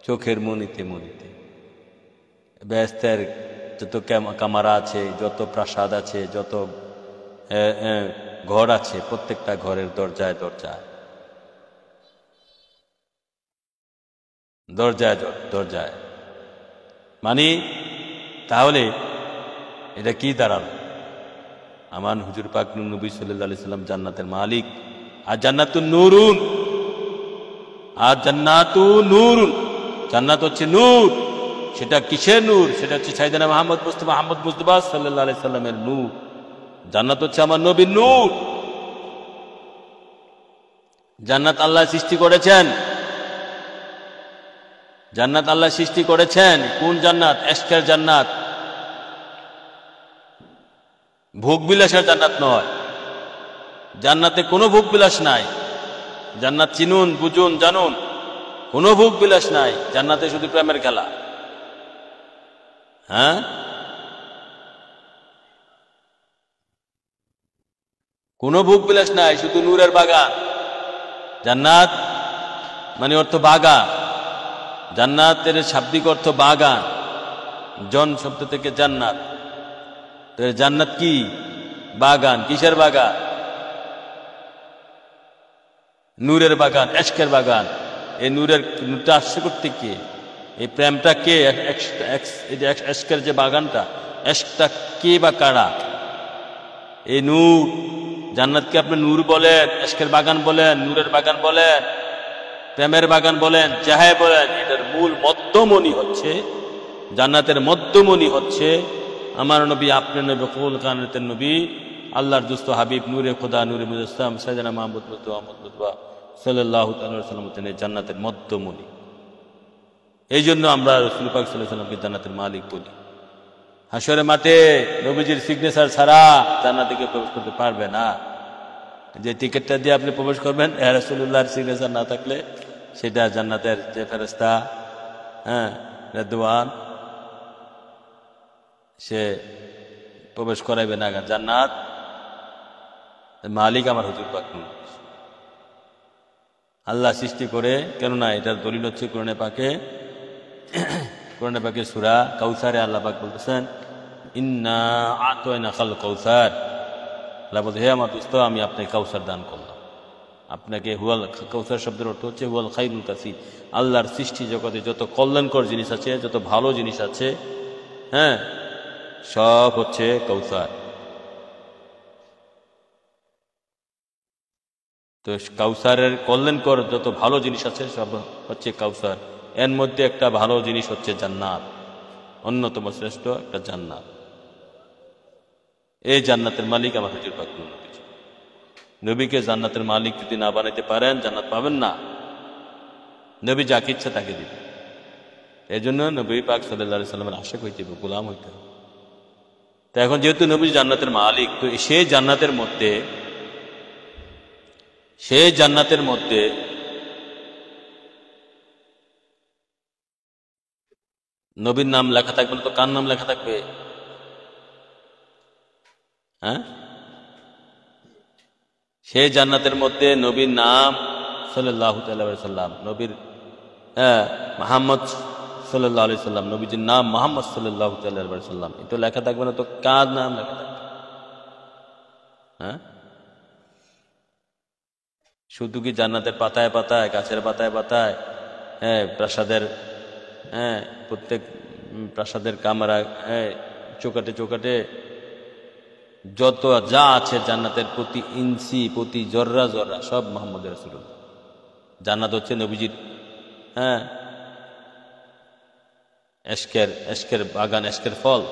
চোখের মনিতে মনিতে, বেহেশতের যত কামারা আছে, যত প্রাসাদ আছে, যত ঘর আছে, প্রত্যেকটা ঘরের দরজায় দরজায় দরজায় দরজায়। মানে তাহলে এটা কি দাঁড়ালো? আমার হুজুর পাক নবী সাল্লাল্লাহু আলাইহি সাল্লাম জান্নাতের মালিক। আর জান্নাতুন নূরুন, আর জান্নাতু নূরুন, জান্নাত হচ্ছে নূর। সেটা কিসের নূর? সেটা হচ্ছে সাইয়েদনা মুহাম্মদ মুস্তাফা সাল্লাল্লাহু আলাইহি সাল্লামের নূর। জান্নাত হচ্ছে আমার নবীর নূর। জান্নাত আল্লাহ সৃষ্টি করেছেন, জান্নাত আল্লাহ সৃষ্টি করেছেন। কোন জান্নাত? এশকের জান্নাত, ভোগ বিলাসের জান্নাত নয়। জান্নাতে কোনো ভোগ বিলাস নাই। জান্নাত চিনুন, বুঝুন, জানুন, কোনো ভোগ বিলাস নাই। জান্নাতে শুধু প্রেমের খেলা। হ্যাঁ, কোনো ভোগ বিলাস নাই, শুধু নূরের বাগান। জান্নাত মানে অর্থ বাগান। জান্নাতের শাব্দিক অর্থ বাগান, জন শব্দ থেকে জান্নাত। জান্নাত কি? বাগান। কিসের বাগান? নূরের বাগান, এশকের বাগান। এই নূরটা আসছে করতে কে? এই প্রেমটা কে? এশকের যে বাগানটা, এশকটা কে বা কারা? এই নূর। জান্নাতকে আপনি নূর বলেন, এশকের বাগান বলেন, নূরের বাগান বলেন, প্রেমের বাগান বলেন, যাহাই বলেন, এটার মূল মধ্যমণি হচ্ছে, জান্নাতের মধ্যমণি হচ্ছে আমার নবী, আপনার নবী, ফুল কানাতের নবী, আল্লাহর দুস্থ হাবিব, নূরে খোদা, নূরে মুজাসসাম, সাইয়েদনা মুহাম্মদ মুস্তাফা সাল্লাল্লাহু আলাইহি সাল্লাম জান্নাতের মধ্যমণি। এই জন্য আমরা রাসূল পাক সাল্লাল্লাহু আলাইহি সাল্লামকে জান্নাতের মালিক বলি। হাশরের মাঠে নবীজির সিগনেচার ছাড়া জান্নাতে কেউ প্রবেশ করতে পারবে না। যে টিকিটটা দিয়ে আপনি প্রবেশ করবেন, রাসূলুল্লাহর সিগনেচার না থাকলে সেটা জান্নাতের যে ফেরেশতা, রেদওয়ান, সে প্রবেশ করাইবে না। জান্নাত মালিক আমার হুজুর পাক আল্লাহ সৃষ্টি করে। কেননা এটার দলিল হচ্ছে কোরআনে পাকে সূরা কাউসারে আল্লাহ পাক বলতেছেন, ইন্না আতাইনাকাল কাউসার। আল্লাহ বলতে, হে আমার দোস্ত, আমি আপনাকে কাউসার দান করলাম। আপনাকে হুয়াল, কাউসার শব্দের অর্থ হচ্ছে হুয়াল খাইরুল কাসির। আল্লাহর সৃষ্টি জগতে যত কল্যাণকর জিনিস আছে, যত ভালো জিনিস আছে, সব হচ্ছে কাউসার। তো কাউসারের কল্যাণকর যত ভালো জিনিস আছে সব হচ্ছে কাউসার। এর মধ্যে একটা ভালো জিনিস হচ্ছে জান্নাত, অন্যতম শ্রেষ্ঠ একটা জান্নাত। এই জান্নাতের মালিক আমার হুজুর পাক নবী। নবীকে জান্নাতের মালিক যদি না বানাইতে পারেন, জান্নাত পাবেন না। নবী যাকে ইচ্ছা তাকে দিবে। এই জন্য নবী পাক সাল্লাল্লাহু আলাইহি সাল্লামের আশিক হইতে হবে, গোলাম হইতে হবে। তো এখন যেহেতু নবী জান্নাতের মালিক, তো সেই জান্নাতের মধ্যে নবীর নাম লেখা থাকবে না তো কার নাম লেখা থাকবে? হ্যাঁ, সেই জান্নাতের মধ্যে নবীর নাম সাল্লাল্লাহু আলাইহি সাল্লাম, নবীর মুহাম্মদ সাল্লাল্লাহু আলাইহি সাল্লাম, নবীজির নাম মুহাম্মদ সাল্লাল্লাহু আলাইহি সাল্লাম, এটা লেখা থাকবে না তো কার নাম লেখা থাকবে? হ্যাঁ, শুধু কি জান্নাতের পাতায় পাতায়, গাছের পাতায় পাতায়, প্রাসাদের, প্রত্যেক প্রাসাদের কামরা, চৌকাটে চৌকাটে যত যা আছে জান্নাতের, প্রতি ইঞ্চি, প্রতি জর্রা জর্রা সব মুহাম্মদ রাসূলুল্লাহ। জান্নাত হচ্ছে নবীজির এশকের বাগান, এশকের ফল।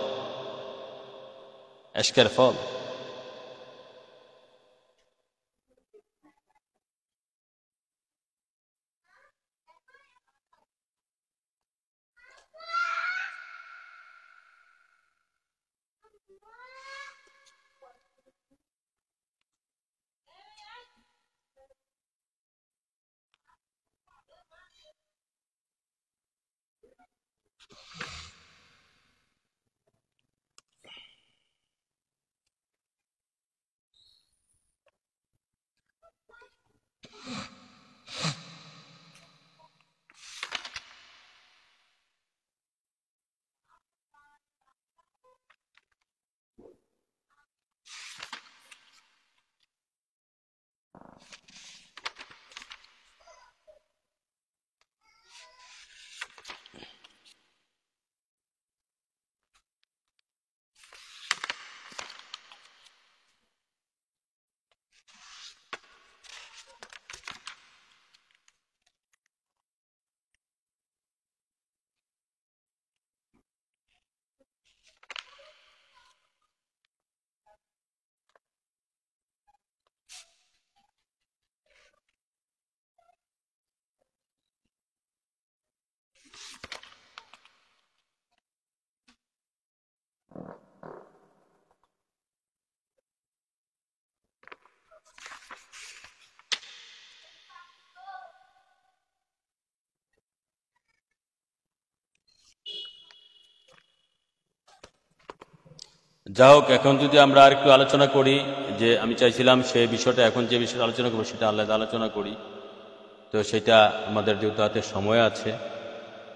যা হোক, এখন যদি আমরা আর একটু আলোচনা করি, যে আমি চাইছিলাম সেই বিষয়টা, এখন যে বিষয়টা আলোচনা করবো সেটা আলাদা আলোচনা করি। তো সেটা আমাদের যেহেতু হাতে সময় আছে,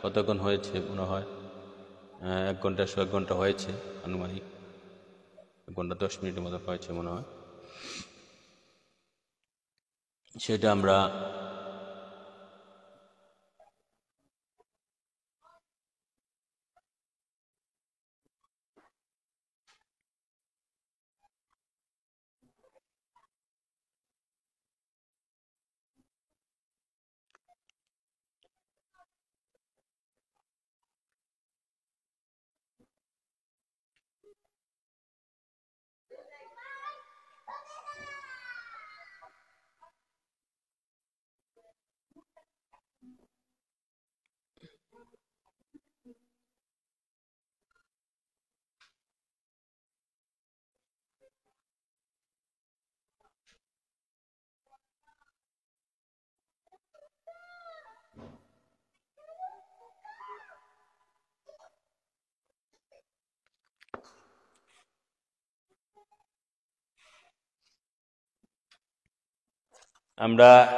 কতক্ষণ হয়েছে মনে হয় 1 ঘন্টা 1 ঘন্টা হয়েছে, আনুমানিক 1 ঘন্টা 10 মিনিটের মতো হয়েছে মনে হয়। সেটা আমরা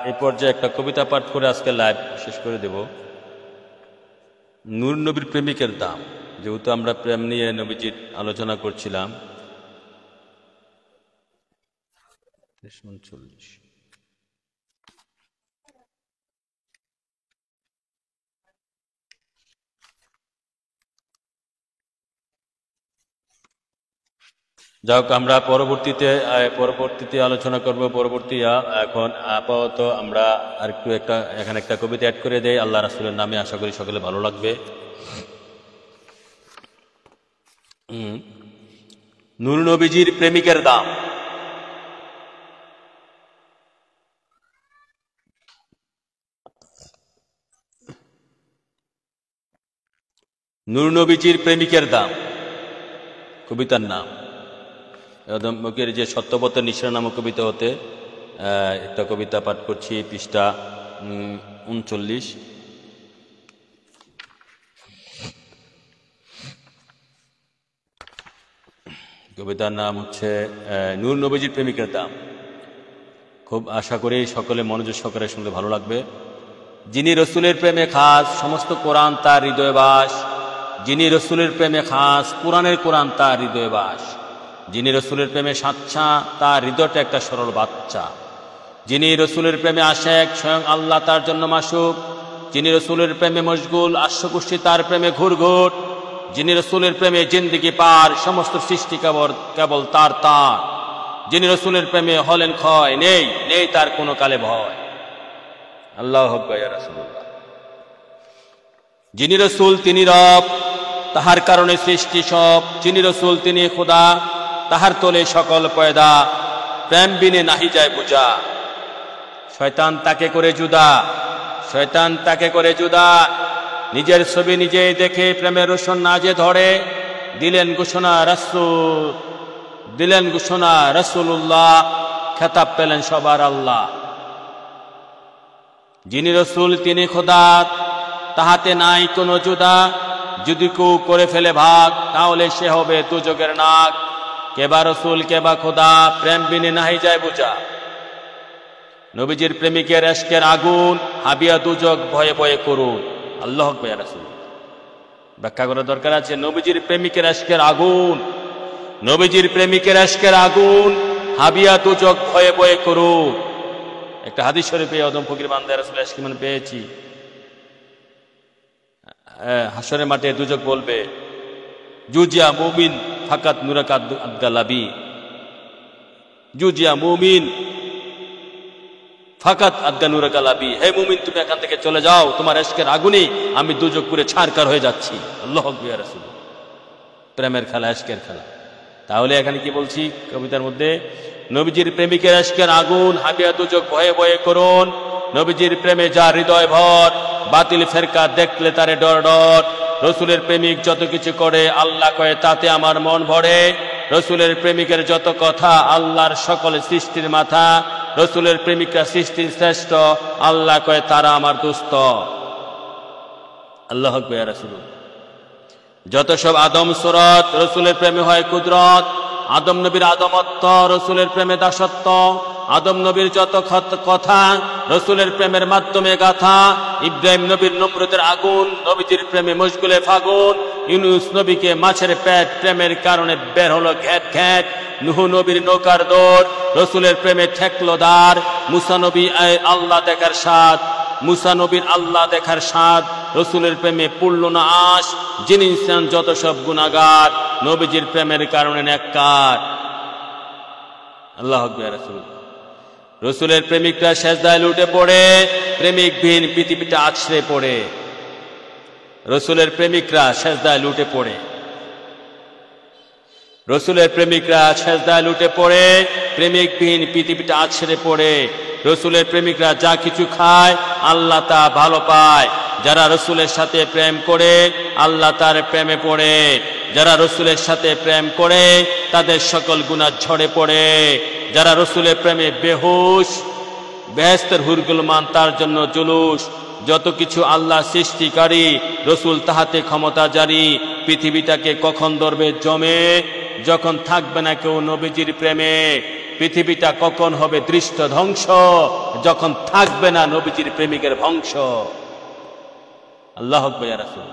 এই পর্যায়ে একটা কবিতা পাঠ করে আজকে লাইভ শেষ করে দেব। নূর নবীর প্রেমিকের দাম, যেহেতু আমরা প্রেম নিয়ে নবীজির আলোচনা করছিলাম। 39। যাই হোক, আমরা পরবর্তীতে আলোচনা করব। এখন আপাতত আমরা আর একটু এখানে একটা কবিতা অ্যাড করে দেই আল্লাহ রাসূলের নামে, আশা করি সকলে ভালো লাগবে। নূর নবীজির প্রেমিকের দাম। নূর নবীজির প্রেমিকের দাম কবিতার নাম। একদমের যে সত্যপথের নিশানা নামক কবিতা হতে একটা কবিতা পাঠ করছি, পৃষ্ঠা 39। কবিতার নাম হচ্ছে নূর নবীজির প্রেমিকের দাম। খুব আশা করি সকলে মনোযোগ সহকারে শুনলে ভালো লাগবে। যিনি রসুলের প্রেমে খাস, সমস্ত কোরআন তার হৃদয় বাস। যিনি রসুলের প্রেমে খাস, কোরআন তার হৃদয় বাস। যিনি রসুলের প্রেমে সাচ্চা, তার হৃদয়টা একটা সরল বাচ্চা। যিনি রসুলের প্রেমে আশেক, স্বয়ং আল্লাহ তার জন্য মাসুক। যিনি রসুলের প্রেমে মশগুল, আশ্বকুষ্টি তার প্রেমে ঘুরঘুর। যিনি রসুলের প্রেমে জিন্দিগি পার, সমস্ত সৃষ্টি কেবল তার। যিনি রসুলের প্রেমে হলেন ক্ষয়, নেই তার কোনো কালে ভয়। আল্লাহু আকবার, ইয়া রাসূলুল্লাহ। যিনি রসুল তিনি রব, তাহার কারণে সৃষ্টি সব। যিনি রসুল তিনি খোদা, তাহার তোলে সকল পয়দা। প্রেম বিনে নাহি যায় বোঝা, শয়তান তাকে করে জুদা। নিজের ছবি নিজেই দেখে প্রেমের রোশন না যে ধরে। দিলেন ঘোষণা রাসূলুল্লাহ, খেতাব পেলেন সবার আল্লাহ। যিনি রসুল তিনি খোদা, তাহাতে নাই কোনো জুদা। যদি কেউ করে ফেলে ভাগ, তাহলে সে হবে দুজকের নাক। কেবা রসুল কেবা খোদা, প্রেম বিনে নাহি যায় বোঝা। নবীজির প্রেমিকের ইশকের আগুন, হাবিয়া দুজক ভয়ে ভয়ে করুন। আল্লাহু আকবার, ইয়া রাসূল। ব্যাখ্যা করার দরকার আছে। নবীজির প্রেমিকের ইশকের আগুন, হাবিয়া দুজক ভয়ে ভয়ে করুন। একটা হাদিস শরীফে আদম ফকির বান্দা রাসূলের ইশক মানে পেয়েছি। হাসরের মাঠে দুজক বলবে, জুজিয়া মুমিন ফাকাত নুরাকা আদগালাবি। জুজিয়া মুমিন ফাকাত আদগা নুরাকা লাবি। হে মুমিন, তুমি এখান থেকে চলে যাও, তোমার ইশকের আগুনে আমি দুজক পুরে ছারকার হয়ে যাচ্ছি। আল্লাহু আকবার, ইয়া রাসূল। প্রেমের খেলা, ইশকের খেলা। তাহলে এখানে কি বলছি কবিতার মধ্যে? নবীজির প্রেমিকের ইশকের আগুন, হাবিয়া দুজক ভয়ে ভয়ে করুন। নবীজির প্রেমে যার হৃদয় ভর, বাতিল ফেরকা দেখলে তারে ডর ডর। রসুলের প্রেমিক যত কিছু করে, আল্লাহ কয়ে তাতে আমার মন ভরে। রসুলের প্রেমিকের যত কথা, আল্লাহর সকল সৃষ্টির মাথা। রসুলের প্রেমিকরা সৃষ্টির শ্রেষ্ঠ, আল্লাহ কয়ে তারা আমার দুস্থ। আল্লাহু আকবার, ইয়া রাসূল। যত সব আদম সুরত রসুলের প্রেমে হয় কুদরত, আদম নবীর আদমত্ব রসুলের প্রেমে দাসত্ব, আদম নবীর যত কথা রসুলের প্রেমের মাধ্যমে গাথা, ইব্রাহিম নবীর নমরুদের আগুন নবীজির প্রেমে মশগুলে ফাগুন, ইউনুস নবীকে মাছের পেট প্রেমের কারণে বের হলো ঘ্যাট ঘ্যাট, নুহ নবীর নৌকার দৌড় রসুলের প্রেমে ঠেকলো দ্বার, মুসা নবী আল্লাহ দেখার স্বাদ, মুসা নবীর আল্লাহ দেখার স্বাদ রসুলের প্রেমে পূর্ণ না আশ, যিনি ইনসান যত সব গুনাহগার নবীজির প্রেমের কারণে নেককার। আল্লাহু আকবার। রসুলের প্রেমিকরা সেজদায় লুটে পড়ে, প্রেমিকবিহীন পৃথিবীটা আছড়ে পড়ে। রসুলের প্রেমিকরা সেজদায় লুটে পড়ে, রসুলের প্রেমিকরা সেজদায় লুটে পড়ে, প্রেমিকবিহীন পৃথিবীটা আছড়ে পড়ে। রসুলের প্রেমিকরা যা কিছু খায় আল্লাহ তা ভালো পায়। যারা রসুলের সাথে প্রেম করে আল্লাহ তার প্রেমে পড়ে, যারা রসুলের সাথে প্রেম করে তাদের সকল গুনাহ ঝরে পড়ে। যারা রসুলের প্রেমে বেহুশ, বেহেশতের হুরগুলমান তার জন্য জুলুস। যত কিছু আল্লাহ সৃষ্টিকারী রসুল তাহাতে ক্ষমতা জারি। পৃথিবীটাকে কখন ধরবে জমে, যখন থাকবে না কেউ নবীজির প্রেমে। পৃথিবীটা কখন হবে দৃষ্ট ধ্বংস, যখন থাকবে না নবীজির প্রেমিকের বংশ। আল্লাহু আকবার ইয়া রাসূল।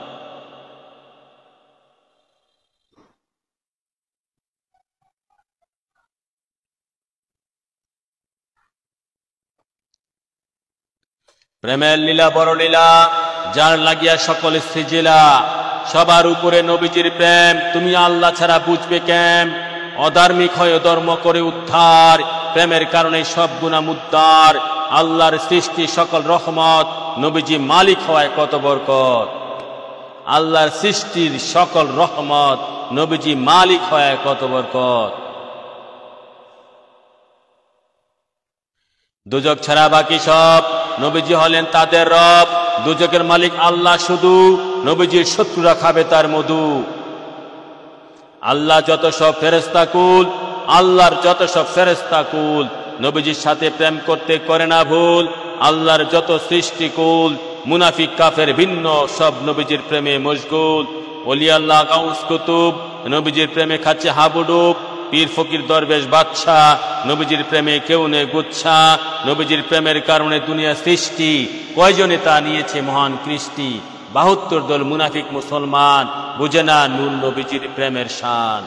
প্রেমের লীলা বড় লীলা, যার লাগিয়া সকল সৃজিলা। সবার উপরে নবীজির প্রেম, তুমি আল্লাহ ছাড়া বুঝবে কেম। অধার্মিক হয়ে ধর্ম করে উদ্ধার, প্রেমের কারণে সব গুনাহ মুদ্দার। আল্লাহর সৃষ্টি সকল রহমত, নবীজি মালিক হয় কত বরকত। আল্লাহর সৃষ্টির সকল রহমত, নবীজি মালিক হয় কত বরকত। দুজক ছাড়া বাকি সব, নবীজি হলেন তাদের রব। দুজকের মালিক আল্লাহ শুধু, নবীজির শত্রুরা খাবে তার মধু। আল্লাহ যত সব ফেরেশতা কুল, আল্লাহর যত সব ফেরেশতা কুল, নবীজির সাথে প্রেম করতে করে না ভুল। আল্লাহর যত সৃষ্টি কুল, মুনাফিক কাফের ভিন্ন সব নবীজির প্রেমে মশগুল। ওলি আল্লাহ গাউস কুতুব নবীজির প্রেমে খাচ্ছে হাবুডুব। পীর ফকির দরবেশ বাদশাহ নবীজির প্রেমে কেউ নেই গুচ্ছা। নবীজির প্রেমের কারণে দুনিয়া সৃষ্টি, কয়জনে তা নিয়েছে মহান কৃষ্টি। ৭২ দল মুনাফিক মুসলমান, বুঝে না নূর নবীজির প্রেমের শান।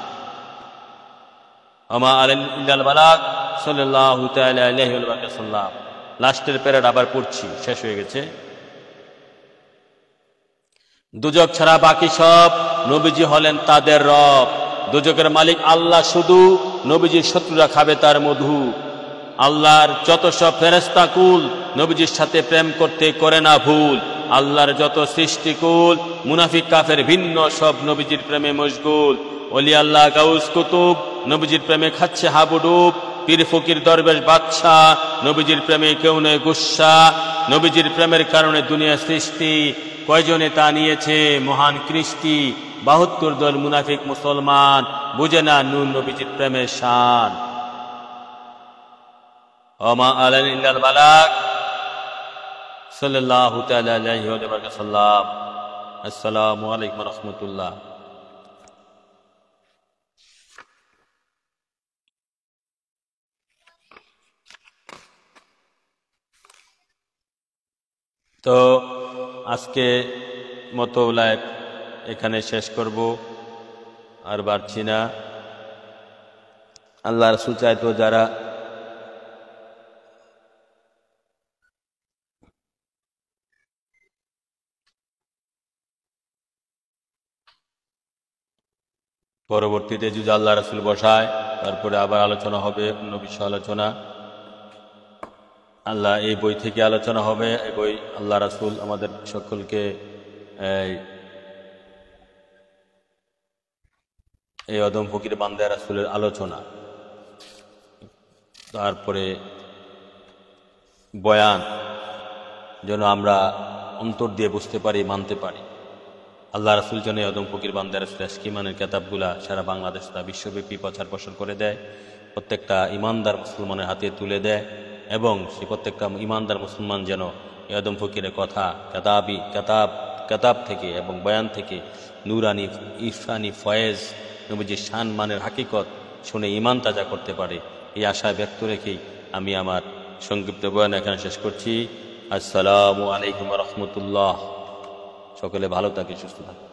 আমা আলাল বালাগ সাল্লাল্লাহু তাআলা আলাইহি ওয়া সাল্লাম। লাস্টের প্যারাড আবার পড়ছি, শেষ হয়ে গেছে। দুজক ছাড়া বাকি সব, নবীজি হলেন তাদের রব। দুজকের মালিক আল্লাহ শুধু, নবীজির শত্রুরা খাবে তার মধু। আল্লাহর যত সব ফেরেশতা কুল, নবীজির সাথে প্রেম করতে করে না ভুল। আল্লাহর যত সৃষ্টিকুল, মুনাফিক কাফের ভিন্ন সব নবীজির প্রেমে মশগুল। ওলি আল্লাহ গাউস কুতুব নবীজির প্রেমে খাচ্ছে হাবুডুব। পীর ফকির দরবেশ বাদশাহ নবীজির প্রেমে কেউ নেই গুচ্ছা। নবীজির প্রেমের কারণে দুনিয়া সৃষ্টি, কয়জনে তা নিয়েছে মহান কৃষ্টি। ৭২ দল মুনাফিক মুসলমান, বুঝে না নূর নবীজির প্রেমের শান। ওমা আলাইনা ইল্লাল বালাগ সাল্লাল্লাহু তাআলা আলাইহি ওয়া সাল্লাম। আসসালামু আলাইকুম ওয়া রাহমাতুল্লাহ। তো আজকে মতো লাইভ এখানে শেষ করব, আর বাড়ছি না। আল্লাহ রাসূল চাইতো যারা পরবর্তীতে যদি আল্লাহ রাসূল বসায়, তারপরে আবার আলোচনা হবে অন্য বিষয় আলোচনা। আল্লাহ এই বই থেকে আলোচনা হবে। এই বই আল্লাহ রাসূল আমাদের সকলকে এই আদম ফকির বান্দা রাসূলের আলোচনা, তারপরে বয়ান যেন আমরা অন্তর দিয়ে বুঝতে পারি, মানতে পারি। আল্লাহ রাসূল যেন আদম ফকির বান্দা রাসূলের আশকিমানের কিতাবগুলা সারা বাংলাদেশ তা বিশ্বব্যাপী প্রচার প্রসার করে দেয়, প্রত্যেকটা ইমানদার মুসলমানের হাতে তুলে দেয়, এবং সে প্রত্যেকটা ইমানদার মুসলমান যেন আদম ফকিরের কথা, কিতাব কেতাব থেকে এবং বয়ান থেকে নূরানি ইরফানি ফয়েজ নবীজির শান মানের হাকিকত শুনে ঈমান তাজা করতে পারে, এই আশা ব্যক্ত রেখেই আমি আমার সংক্ষিপ্ত বয়ান এখানে শেষ করছি। আসসালামু আলাইকুম ওয়া রাহমাতুল্লাহ। সকলে ভালো থাকে, সুস্থ থাকে।